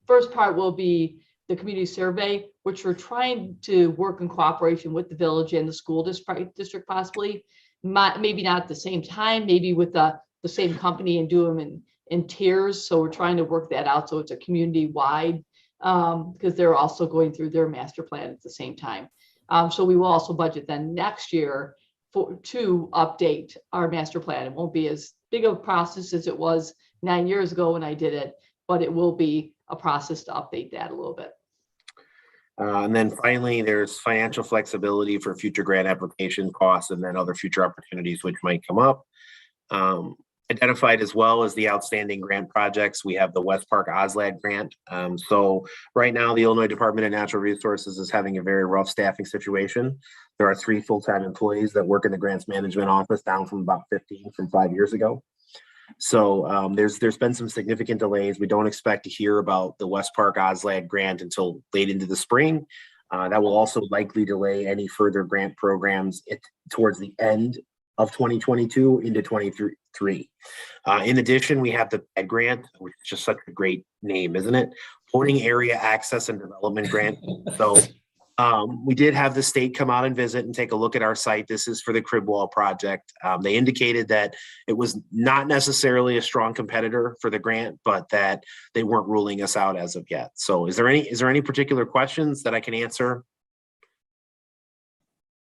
first part will be the community survey, which we're trying to work in cooperation with the village and the school district possibly, maybe not at the same time, maybe with the same company, and do them in tiers. So we're trying to work that out so it's a community-wide, because they're also going through their master plan at the same time. So we will also budget then next year to update our master plan. It won't be as big of a process as it was 9 years ago when I did it, but it will be a process to update that a little bit. And then finally, there's financial flexibility for future grant application costs and then other future opportunities which might come up. Identified as well as the outstanding grant projects, we have the West Park OSLAD grant. So right now, the Illinois Department of Natural Resources is having a very rough staffing situation. There are 3 full-time employees that work in the grants management office, down from about 15 from 5 years ago. So there's been some significant delays. We don't expect to hear about the West Park OSLAD grant until late into the spring. That will also likely delay any further grant programs towards the end of 2022 into 23. In addition, we have the PED grant, which is just such a great name, isn't it? Voting Area Access and Development Grant. So we did have the state come out and visit and take a look at our site. This is for the crib wall project. They indicated that it was not necessarily a strong competitor for the grant, but that they weren't ruling us out as of yet. So is there any particular questions that I can answer?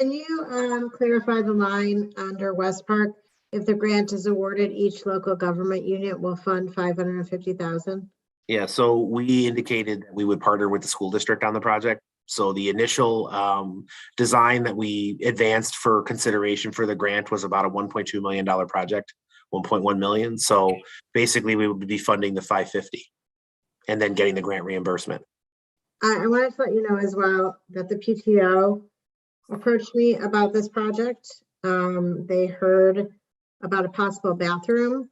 Can you clarify the line under West Park? If the grant is awarded, each local government unit will fund 550,000. Yeah, so we indicated that we would partner with the school district on the project. So the initial design that we advanced for consideration for the grant was about a $1.2 million project, 1.1 million. So basically we would be funding the 550 and then getting the grant reimbursement. I wanted to let you know as well that the PTO approached me about this project. They heard about a possible bathroom.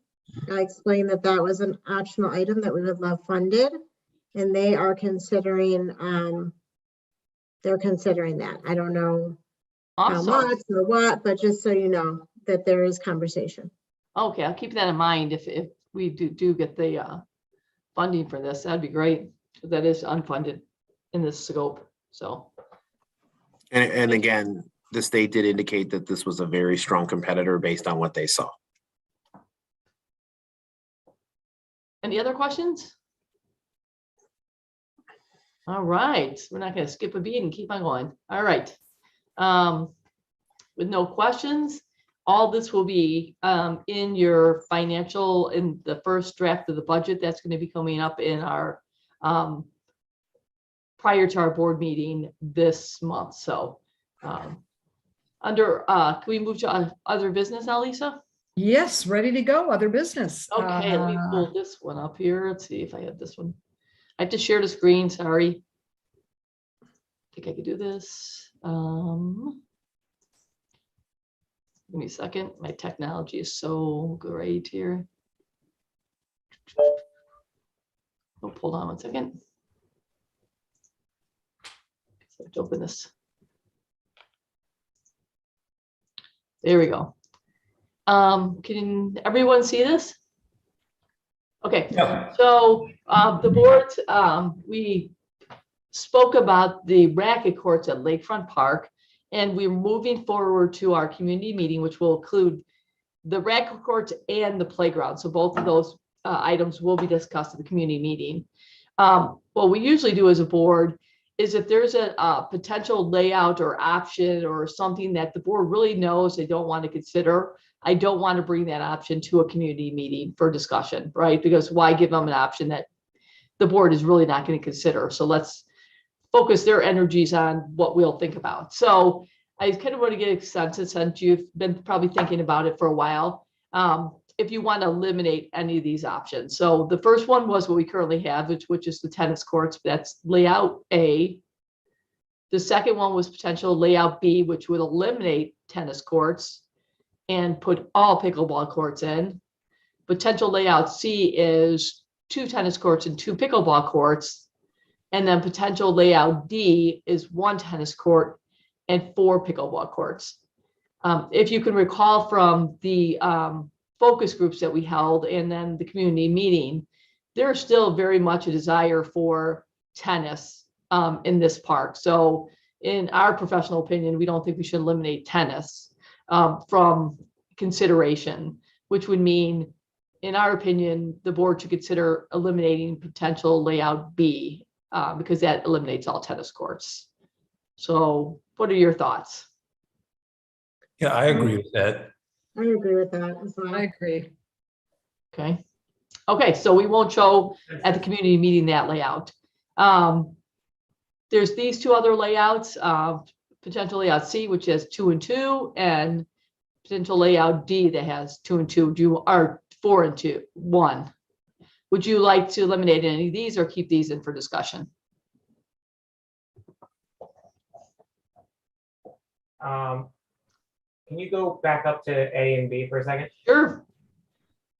I explained that that was an optional item that we would love funded, and they are considering that. I don't know how much or what, but just so you know that there is conversation. Okay, I'll keep that in mind if we do get the funding for this. That'd be great. That is unfunded in this scope. So. And again, the state did indicate that this was a very strong competitor based on what they saw. Any other questions? All right, we're not going to skip a beat and keep on going. All right. With no questions, all this will be in your financial, in the first draft of the budget that's going to be coming up in our prior to our board meeting this month. So can we move to other business now, Lisa? Yes, ready to go. Other business. Okay, let me pull this one up here. Let's see if I have this one. I have to share the screen, sorry. I think I could do this. Give me a second. My technology is so great here. Oh, hold on 1 second. Let's open this. There we go. Can everyone see this? Okay, Yeah. so the board, we spoke about the racquet courts at Lakefront Park, and we're moving forward to our community meeting, which will include the racquet courts and the playground. So both of those items will be discussed at the community meeting. What we usually do as a board is if there's a potential layout or option or something that the board really knows they don't want to consider, I don't want to bring that option to a community meeting for discussion, right? Because why give them an option that the board is really not going to consider? So let's focus their energies on what we'll think about. So I kind of want to get a sense, since you've been probably thinking about it for a while, if you want to eliminate any of these options. So the first one was what we currently have, which is the tennis courts. That's layout A. The second one was potential layout B, which would eliminate tennis courts and put all pickleball courts in. Potential layout C is 2 tennis courts and 2 pickleball courts. And then potential layout D is 1 tennis court and 4 pickleball courts. If you can recall from the focus groups that we held and then the community meeting, there's still very much a desire for tennis in this park. So in our professional opinion, we don't think we should eliminate tennis from consideration, which would mean, in our opinion, the board should consider eliminating potential layout B because that eliminates all tennis courts. So what are your thoughts? Yeah, I agree with that. I agree with that as well. I agree. Okay. Okay, so we won't show at the community meeting that layout. There's these 2 other layouts, potential layout C, which has 2 and 2, and potential layout D that has 2 and 2, or 4 and 2, 1. Would you like to eliminate any of these or keep these in for discussion? Can you go back up to A and B for a second? Sure.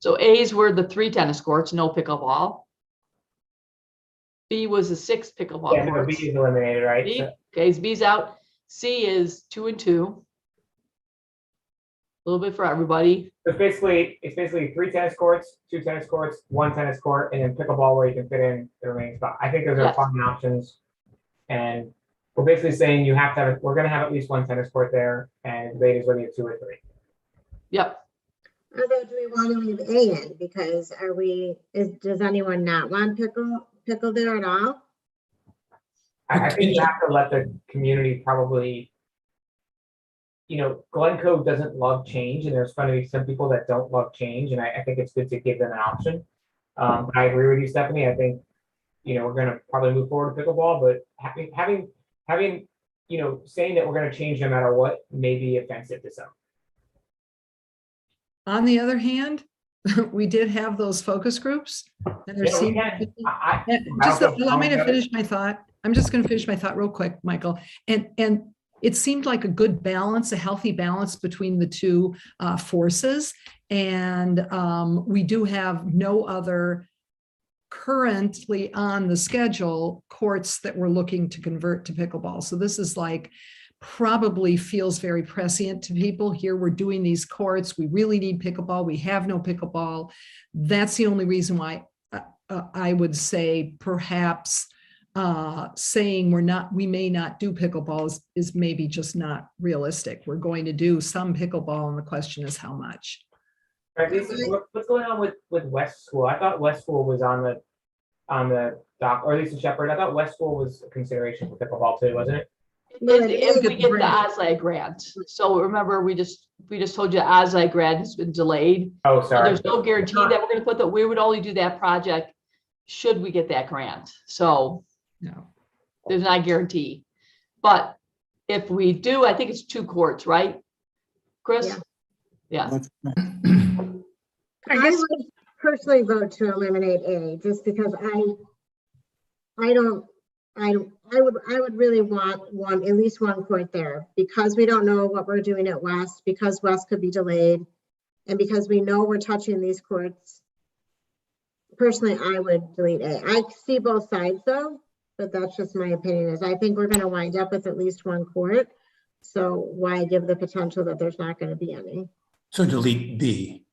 So A's were the 3 tennis courts, no pickleball. B was the 6 pickleball Yeah, no, B courts. is eliminated, right? B, So- okay, so B's out. C is 2 and 2. A little bit for everybody. So it's basically 3 tennis courts, 2 tennis courts, 1 tennis court, and then pickleball where you can fit in the remaining spot. I think those are Yes. fun options. And we're basically saying you have to have, we're gonna have at least 1 tennis court there, and the debate is whether you have 2 or 3. Yep. Although, do we want to leave A in? Because does anyone not want pickle there at all? I think you have to let the community probably, Glencoe doesn't love change, and there's going to be some people that don't love change, and I think it's good to give them an option. But I agree with you, Stephanie. I think, we're going to probably move forward with pickleball, but having, saying that we're going to change no matter what may be offensive to some. On the other hand, we did have those focus groups. And there Yeah, we seemed to can. be- I Just also- allow me to finish my thought. I'm just going to finish my thought real quick, Michael. And it seemed like a good balance, a healthy balance between the two forces. And we do have no other currently on the schedule courts that we're looking to convert to pickleball. So this is like probably feels very prescient to people. Here we're doing these courts. We really need pickleball. We have no pickleball. That's the only reason why I would say perhaps saying we may not do pickleball is maybe just not realistic. We're going to do some pickleball, and the question is how much. Right, what's going on with West School? I thought West School was on the dock, or at least in Shepherd. I thought West School was a consideration for pickleball too, wasn't it? If we get the OSLAG grant. So remember, we just told you the OSLAG grant has been delayed. Oh, So sorry. there's no guarantee that we're going to put that. We would only do that project should we get that grant. So No. there's not a guarantee. But if we do, I think it's 2 courts, right? Chris? Yeah. I I guess would personally vote to eliminate A, just because I would really want at least 1 court there, because we don't know what we're doing at West, because West could be delayed, and because we know we're touching these courts. Personally, I would delete A. I see both sides though, but that's just my opinion. Is I think we're going to wind up with at least 1 court. So why give the potential that there's not going to be any? So delete B.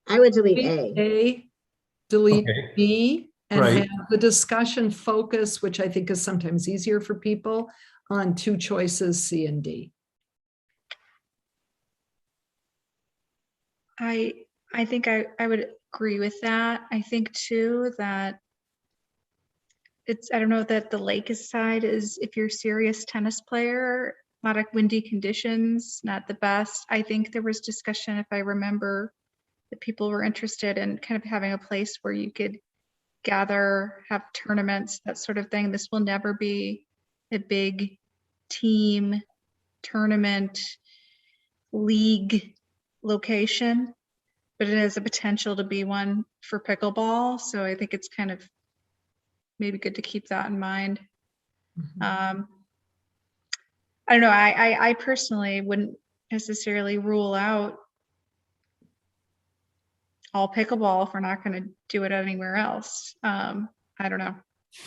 I would delete A. Delete Okay. B, and Right. have the discussion focus, which I think is sometimes easier for people, on 2 choices, C and D. I think I would agree with that. I think too that I don't know that the lake side is, if you're a serious tennis player, a lot of windy conditions, not the best. I think there was discussion, if I remember, that people were interested in kind of having a place where you could gather, have tournaments, that sort of thing. This will never be a big team tournament league location, but it has a potential to be one for pickleball. So I think it's kind of maybe good to keep that in mind. I don't know. I personally wouldn't necessarily rule out all pickleball if we're not going to do it anywhere else. I don't know.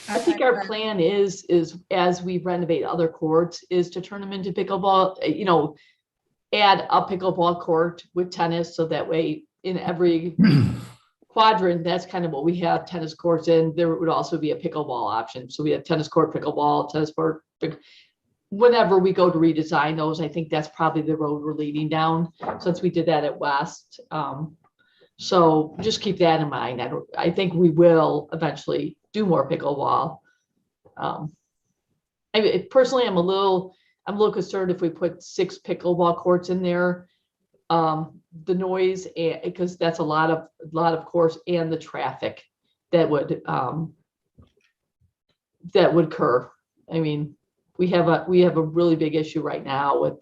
I think our plan is as we renovate other courts is to turn them into pickleball, add a pickleball court with tennis. So that way in every quadrant, that's kind of what we have tennis courts in. There would also be a pickleball option. So we have tennis court, pickleball, tennis court. Whenever we go to redesign those, I think that's probably the road we're leading down since we did that at West. So just keep that in mind. I think we will eventually do more pickleball. Personally, I'm a little concerned if we put 6 pickleball courts in there. The noise, because that's a lot of course, and the traffic that would occur. I mean, we have a really big issue right now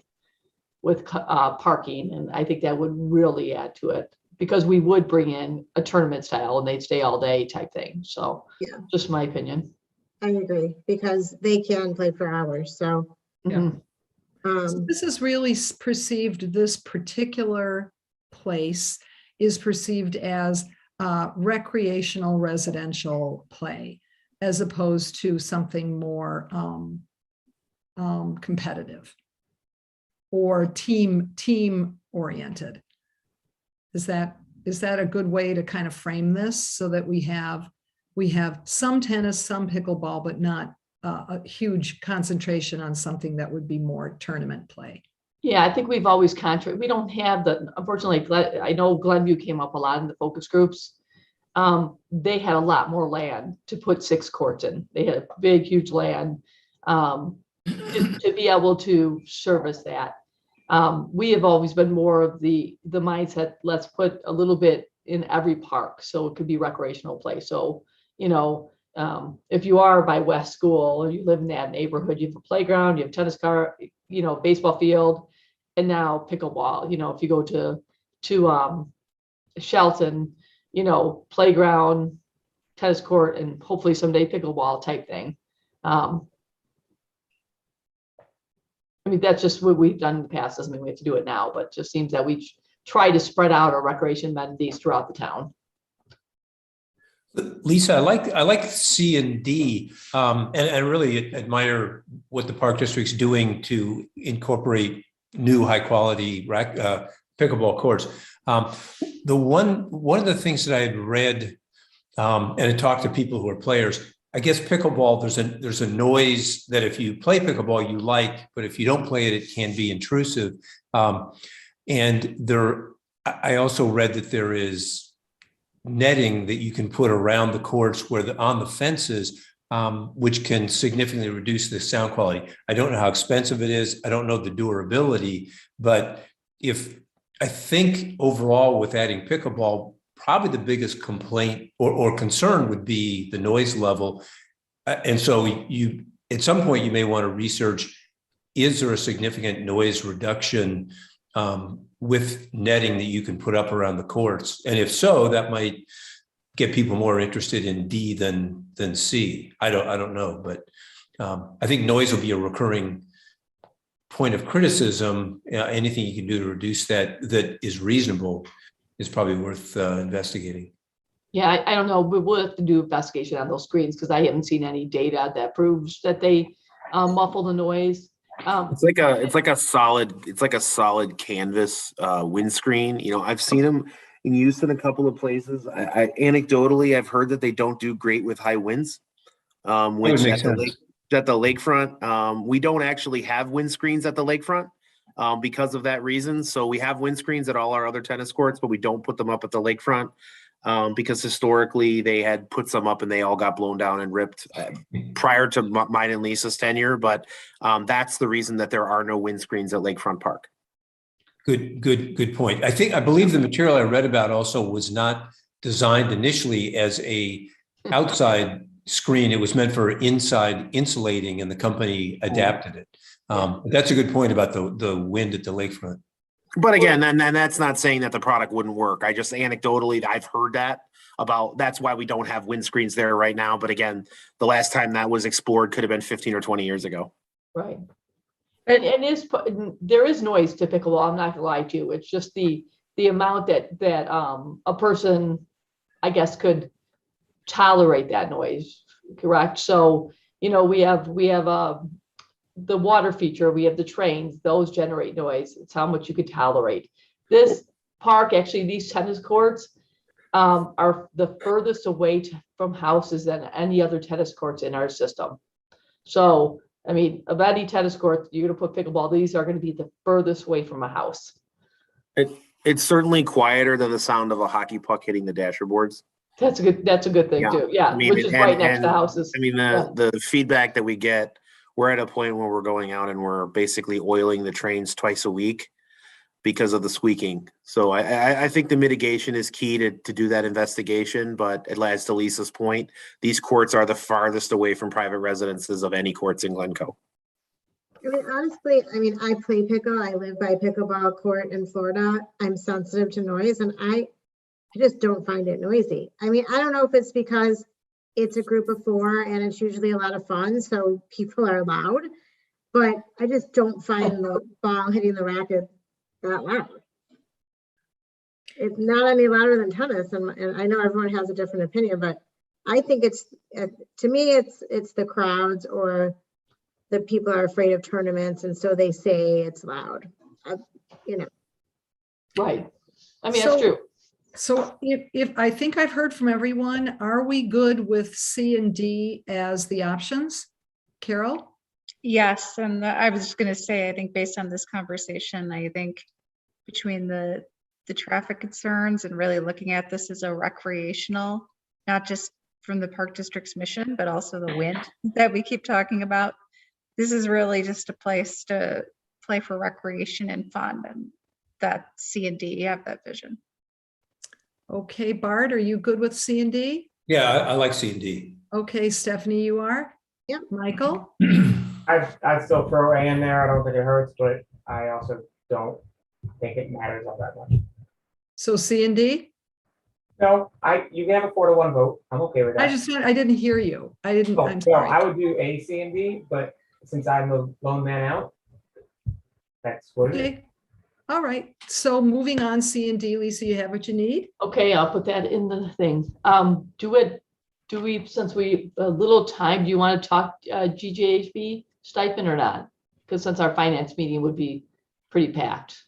with parking, and I think that would really add to it, because we would bring in a tournament style and they'd stay all day type thing. So Yeah. just my opinion. I agree, because they can play for hours. So Yeah. Mhm. So this is really perceived, this particular place is perceived as recreational residential play, as opposed to something more competitive or team oriented. Is that a good way to kind of frame this, so that we have some tennis, some pickleball, but not a huge concentration on something that would be more tournament play? Yeah, I think we've always we don't have unfortunately, I know Glenview came up a lot in the focus groups. They had a lot more land to put 6 courts in. They had a big, huge land to be able to service that. We have always been more of the mindset, let's put a little bit in every park so it could be recreational play. So, if you are by West School or you live in that neighborhood, you have a playground, you have tennis court, baseball field, and now pickleball. If you go to Shelton, playground, tennis court, and hopefully someday pickleball type thing. That's just what we've done in the past. Doesn't mean we have to do it now, but just seems that we try to spread out our recreation amenities throughout the town. Lisa, I like C and D, and I really admire what the Park District's doing to incorporate new high quality pickleball courts. One of the things that I had read, and I talked to people who are players, I guess pickleball, there's a noise that if you play pickleball you like, but if you don't play it, it can be intrusive. And I also read that there is netting that you can put around the courts on the fences, which can significantly reduce the sound quality. I don't know how expensive it is. I don't know the durability, but I think overall with adding pickleball, probably the biggest complaint or concern would be the noise level. And so at some point you may want to research, is there a significant noise reduction with netting that you can put up around the courts? And if so, that might get people more interested in D than C. I don't know, but I think noise will be a recurring point of criticism. Anything you can do to reduce that is reasonable is probably worth investigating. Yeah, I don't know. We'll have to do investigation on those screens because I haven't seen any data that proves that they muffle the noise. It's like a solid canvas windscreen. I've seen them in use in a couple of places. I anecdotally, I've heard that they don't do great with high winds. Which at the lakefront, we don't actually have windscreens at the lakefront because of that reason. So we have windscreens at all our other tennis courts, but we don't put them up at the lakefront because historically they had put some up and they all got blown down and ripped prior to mine and Lisa's tenure. But that's the reason that there are no windscreens at Lakefront Park. Good point. I believe the material I read about also was not designed initially as a outside screen. It was meant for inside insulating, and the company adapted it. That's a good point about the wind at the lakefront. But again, and that's not saying that the product wouldn't work. I just anecdotally, I've heard that's why we don't have windscreens there right now. But again, the last time that was explored could have been 15 or 20 years ago. Right. And there is noise to pickleball. I'm not gonna lie to you. It's just the amount that a person, I guess, could tolerate that noise. Correct. So we have the water feature, we have the trains, those generate noise. It's how much you could tolerate. This park, actually, these tennis courts are the furthest away from houses than any other tennis courts in our system. So, of any tennis court, you're going to put pickleball, these are going to be the furthest away from a house. It's certainly quieter than the sound of a hockey puck hitting the dasher boards. That's a good thing too. Yeah, which is right next to houses. The feedback that we get, we're at a point where we're going out and we're basically oiling the trains twice a week because of the squeaking. So I think the mitigation is key to do that investigation. But it adds to Lisa's point, these courts are the farthest away from private residences of any courts in Glencoe. Honestly, I play pickle. I live by pickleball court in Florida. I'm sensitive to noise, and I just don't find it noisy. I don't know if it's because it's a group of 4 and it's usually a lot of fun, so people are loud, but I just don't find the ball hitting the racket that loud. it's not any louder than tennis, and I know everyone has a different opinion, but I think it's, to me, it's the crowds or the people are afraid of tournaments, and so they say it's loud. You know. Right. I mean, that's So- true. So if I think I've heard from everyone, are we good with C and D as the options? Carol? Yes, and I was just gonna say, I think based on this conversation, I think between the traffic concerns and really looking at this as a recreational, not just from the park district's mission, but also the wind that we keep talking about. This is really just a place to play for recreation and fun, and that C and D have that vision. Okay, Bart, are you good with C and D? Yeah, I like C and D. Okay, Stephanie, you are? Yep. Michael? I'd still throw A in there. I don't think it hurts, but I also don't think it matters all that much. So C and D? No, you can have a 4-1 vote. I'm okay with that. I didn't hear you. I'm No, sorry. I would do A, C, and D, but since I'm the lone man out, that's what it is. Okay. All right. So moving on, C and D, Lisa, you have what you need? Okay, I'll put that in the thing. Do we, since we, a little time, do you want to talk GJHB stipend or not? Because since our finance meeting would be pretty packed.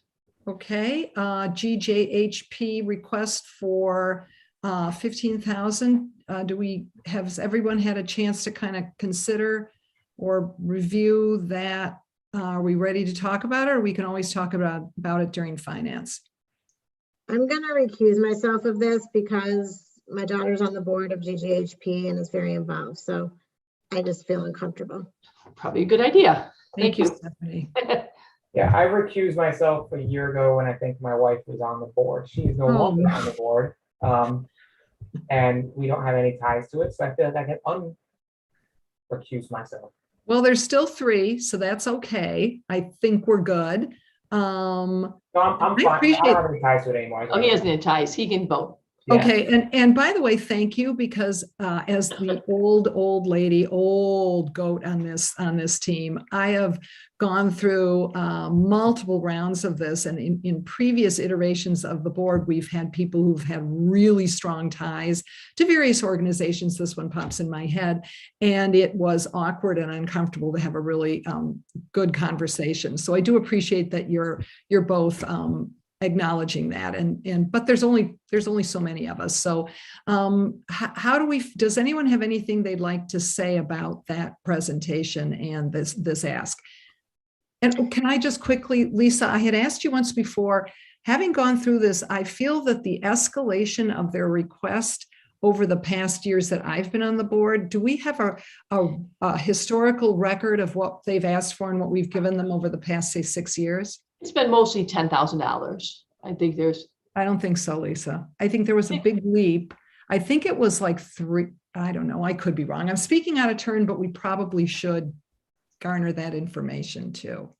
Okay, GJHP request for 15,000. Has everyone had a chance to kind of consider or review that? Are we ready to talk about it, or we can always talk about it during finance? I'm gonna recuse myself of this because my daughter's on the board of GGHP and is very involved, so I just feel uncomfortable. Probably a good idea. Thank you, Stephanie. Yeah, I recused myself a year ago when I think my wife was on the board. She is no longer no. on the board. And we don't have any ties to it, so I feel like I can recuse myself. Well, there's still 3, so that's okay. I think we're good. No, I'm I fine. I appreciate- don't have any ties to it anymore. Oh, he hasn't any ties. He can vote. Yeah. Okay, and by the way, thank you, because as the old lady, old goat on this team, I have gone through multiple rounds of this, and in previous iterations of the board, we've had people who've had really strong ties to various organizations. This one pops in my head, and it was awkward and uncomfortable to have a really good conversation. So I do appreciate that you're both acknowledging that, but there's only so many of us. So does anyone have anything they'd like to say about that presentation and this ask? And can I just quickly, Lisa, I had asked you once before, having gone through this, I feel that the escalation of their request over the past years that I've been on the board, do we have a historical record of what they've asked for and what we've given them over the past, say, 6 years? It's been mostly $10,000. I think I don't think so, Lisa. I think there was a big leap. I think it was like 3, I don't know, I could be wrong. I'm speaking out of turn, but we probably should garner that information too.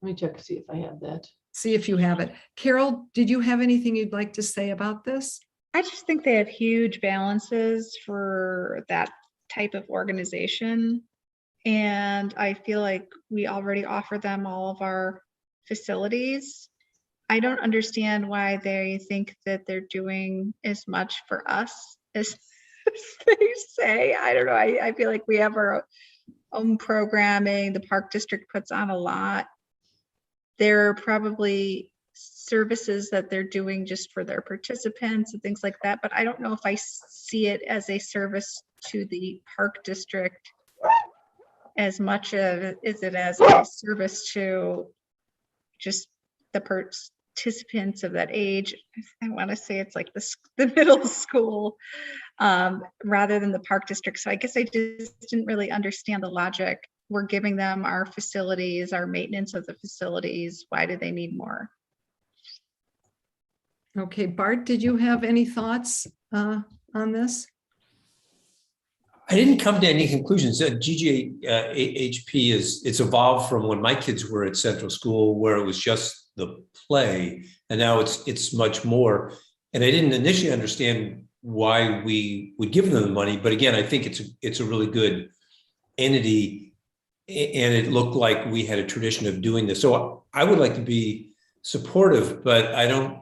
Let me check to see if I have that. See if you have it. Carol, did you have anything you'd like to say about this? I just think they have huge balances for that type of organization. And I feel like we already offer them all of our facilities. I don't understand why they think that they're doing as much for us as they say. I don't know. I feel like we have our own programming. The park district puts on a lot. There are probably services that they're doing just for their participants and things like that, but I don't know if I see it as a service to the park district as much as it as a service to just the participants of that age. I want to say it's like the middle school rather than the park district. So I guess I just didn't really understand the logic. We're giving them our facilities, our maintenance of the facilities. Why do they need more? Okay, Bart, did you have any thoughts on this? I didn't come to any conclusions. GGHP it's evolved from when my kids were at Central School, where it was just the play, and now it's much more. And I didn't initially understand why we would give them the money, but again, I think it's a really good entity, and it looked like we had a tradition of doing this. So I would like to be supportive, but I don't.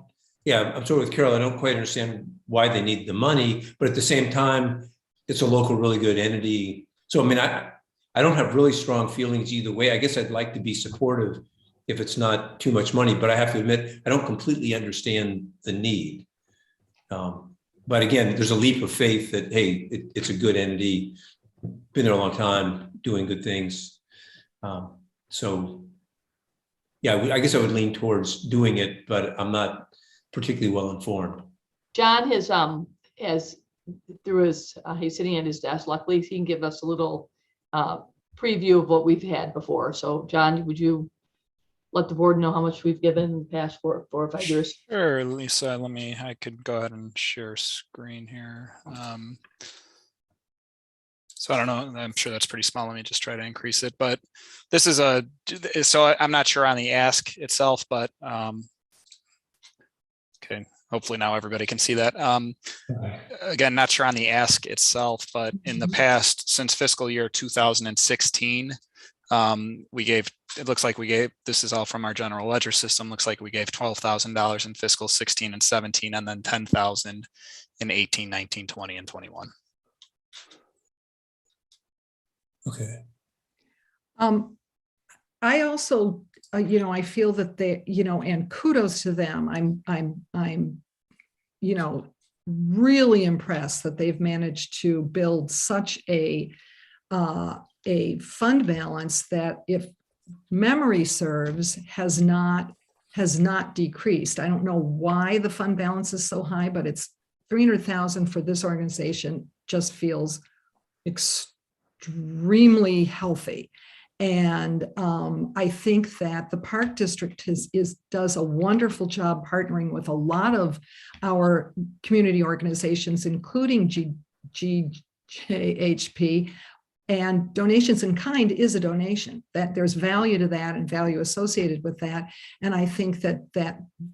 yeah, I'm sort of with Carol. I don't quite understand why they need the money, but at the same time, it's a local, really good entity. So, I mean, I don't have really strong feelings either way. I guess I'd like to be supportive if it's not too much money, but I have to admit, I don't completely understand the need. But again, there's a leap of faith that, hey, it's a good entity, been there a long time, doing good things. So yeah, I guess I would lean towards doing it, but I'm not particularly well informed. John has through his, he's sitting at his desk. Luckily, he can give us a little preview of what we've had before. So John, would you let the board know how much we've given in the past 4 or 5 years? Sure, Lisa, I could go ahead and share screen here. So I don't know, I'm sure that's pretty small. Let me just try to increase it, but this is so I'm not sure on the ask itself, but okay, hopefully now everybody can see that. Again, not sure on the ask itself, but in the past, since fiscal year 2016, we gave, it looks like we gave, this is all from our general ledger system, looks like we gave $12,000 in fiscal 16 and 17, and then 10,000 in 18, 19, 20, and 21. Okay. I also, I feel that they, and kudos to them. I'm, really impressed that they've managed to build such a fund balance that, if memory serves, has not decreased. I don't know why the fund balance is so high, but it's 300,000 for this organization just feels extremely healthy. And I think that the Park District does a wonderful job partnering with a lot of our community organizations, including GJHP. And donations in kind is a donation. That there's value to that and value associated with that. And I think that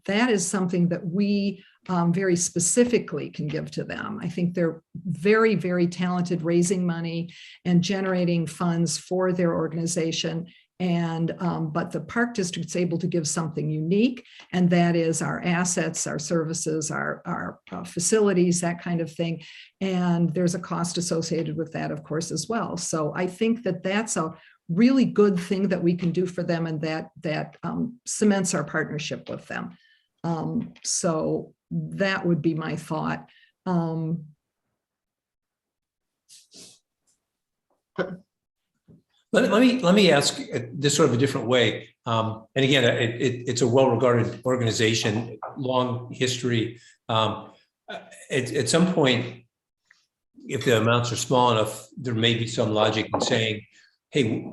is something that we very specifically can give to them. I think they're very, very talented raising money and generating funds for their organization. And but the Park District's able to give something unique, and that is our assets, our services, our facilities, that kind of thing. And there's a cost associated with that, of course, as well. So I think that that's a really good thing that we can do for them, and that cements our partnership with them. So that would be my thought. Let me ask this sort of a different way. And again, it's a well-regarded organization, long history. At some point, if the amounts are small enough, there may be some logic in saying, hey,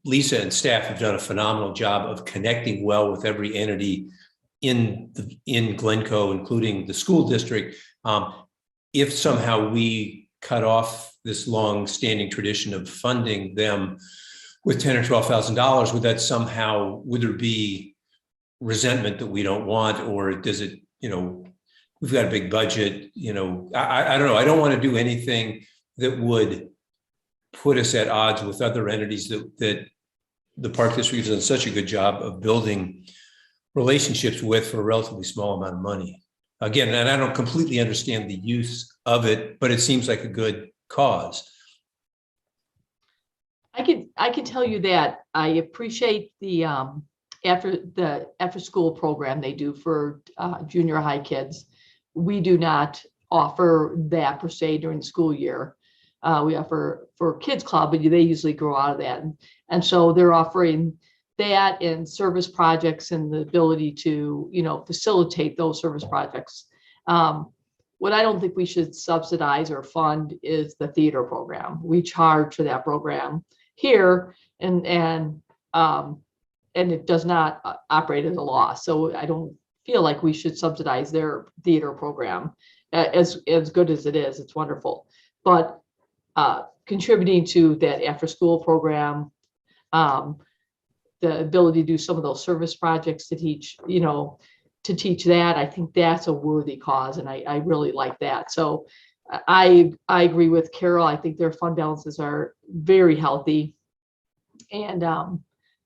Lisa and staff have done a phenomenal job of connecting well with every entity in Glencoe, including the school district. If somehow we cut off this long-standing tradition of funding them with $10,000 or $12,000, would there be resentment that we don't want, or does it, we've got a big budget, I don't know. I don't want to do anything that would put us at odds with other entities that the Park District has done such a good job of building relationships with for a relatively small amount of money. Again, and I don't completely understand the use of it, but it seems like a good cause. I can tell you that I appreciate the after school program they do for junior high kids. We do not offer that per se during the school year. We offer for Kids Club, but they usually grow out of that. And so they're offering that and service projects and the ability to, facilitate those service projects. What I don't think we should subsidize or fund is the theater program. We charge for that program here, and it does not operate as a loss. So I don't feel like we should subsidize their theater program. As good as it is, it's wonderful. But contributing to that after school program, the ability to do some of those service projects to teach, that, I think that's a worthy cause, and I really like that. So I agree with Carol. I think their fund balances are very healthy, and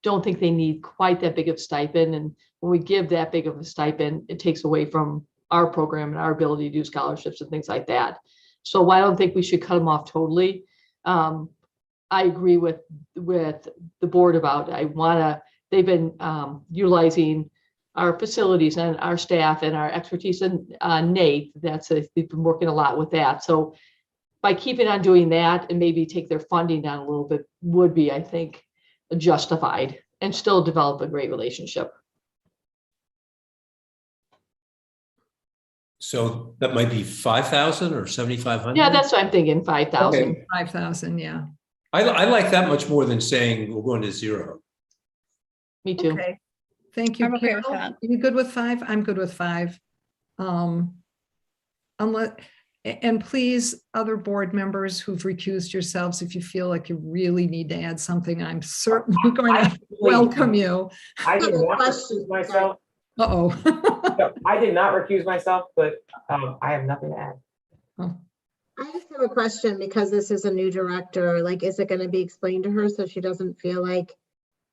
don't think they need quite that big of stipend. And when we give that big of a stipend, it takes away from our program and our ability to do scholarships and things like that. So I don't think we should cut them off totally. I agree with the board about, they've been utilizing our facilities and our staff and our expertise, and Nate, they've been working a lot with that. So by keeping on doing that and maybe take their funding down a little bit would be, I think, justified, and still develop a great relationship. So that might be 5,000 or 7,500? Yeah, that's what I'm thinking, 5,000. Okay. 5,000, yeah. I like that much more than saying we're going to 0. Me too. Okay. Thank you. I'm okay with Carol. that. You good with 5? I'm good with 5. And please, other board members who've recused yourselves, if you feel like you really need to add something, I'm certainly going to welcome you. I did not recuse myself. Uh-oh. No, I did not recuse myself, but I have nothing to add. I just have a question, because this is a new director, like, is it gonna be explained to her so she doesn't feel like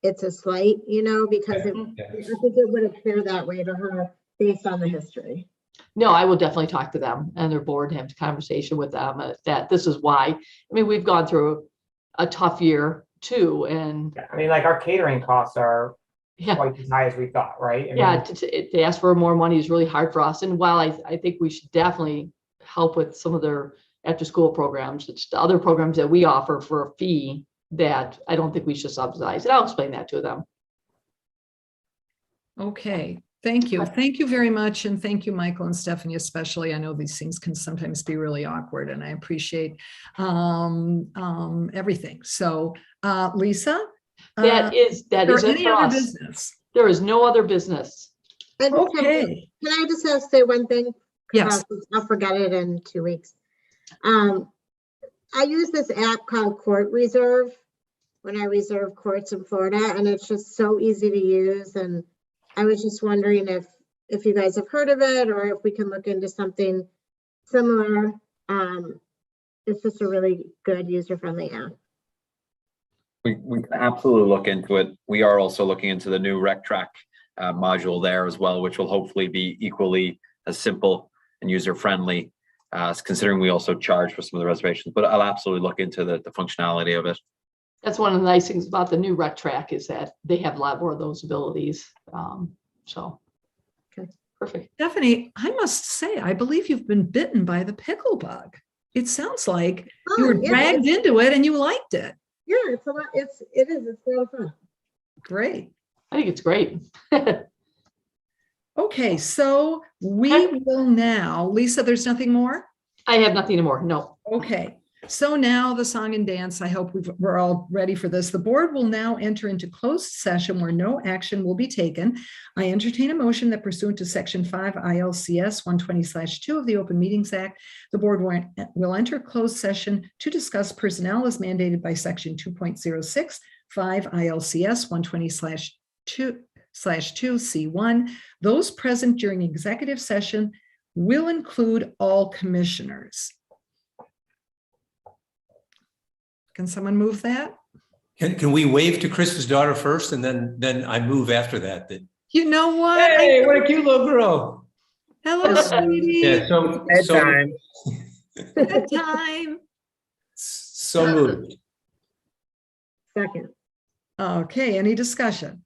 it's a slight, because I think it would appear that way to her based on the history. No, I will definitely talk to them and their board and have a conversation with them that this is why. I mean, we've gone through a tough year too, and Yeah, I mean, like, our catering costs are yeah, quite as high as we thought, right? I mean, yeah, to ask for more money is really hard for us. And while I think we should definitely help with some of their after-school programs, it's the other programs that we offer for a fee that I don't think we should subsidize. And I'll explain that to them. Okay, thank you. Thank you very much. And thank you, Michael and Stephanie, especially. I know these things can sometimes be really awkward, and I appreciate everything. So Lisa? That is there it any for other us. business? There is no other business. And Okay. Can I just say one thing? Yes. I'll forget it in 2 weeks. I use this app called Court Reserve when I reserve courts in Florida, and it's just so easy to use. And I was just wondering if you guys have heard of it, or if we can look into something similar. It's just a really good user-friendly app. We can absolutely look into it. We are also looking into the new RecTrack module there as well, which will hopefully be equally as simple and user-friendly, considering we also charge for some of the reservations. But I'll absolutely look into the functionality of it. That's one of the nice things about the new RecTrack is that they have a lot more of those abilities. So, okay, perfect. Stephanie, I must say, I believe you've been bitten by the pickle bug. It sounds like you were dragged into it and you liked it. Yeah, it's a lot. It is. It's a lot of fun. Great. I think it's great. Okay, so we will now, Lisa, there's nothing more? I have nothing more. No. Okay, so now the song and dance, I hope we're all ready for this. The board will now enter into closed session where no action will be taken. I entertain a motion that pursuant to Section 5 ILCS 120/2 of the Open Meetings Act, the board will enter closed session to discuss personnel as mandated by Section 2.06 5 ILCS 120/2/2C1. Those present during executive session will include all commissioners. Can someone move that? Can we wave to Chris's daughter first, and then I move after that? You know what? Hey, what a cute little girl. Hello, sweetie. Yeah, so Bedtime. Bedtime. So moved. Second. Okay, any discussion?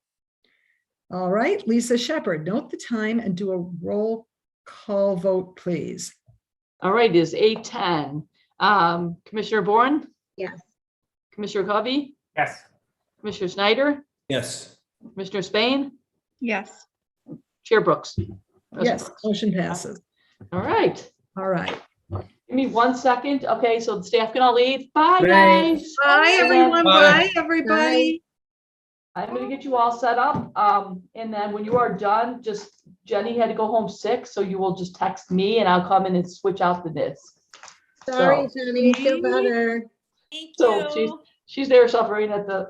All right, Lisa Shepherd, note the time and do a roll call vote, please. All right, it is 8:10. Commissioner Bourne? Yes. Commissioner Covey? Yes. Commissioner Snyder? Yes. Commissioner Spain? Yes. Chair Brooks? Yes, motion passes. All right. All right. Give me 1 second. Okay, so the staff can all leave. Bye, Bye. guys. Bye, everyone. Bye. Bye, everybody. I'm gonna get you all set up. And then when you are done, Jenny had to go home sick, so you will just text me and I'll come in and switch out the disc. Sorry, Jenny. Feel better. Thank So you. she's there suffering at the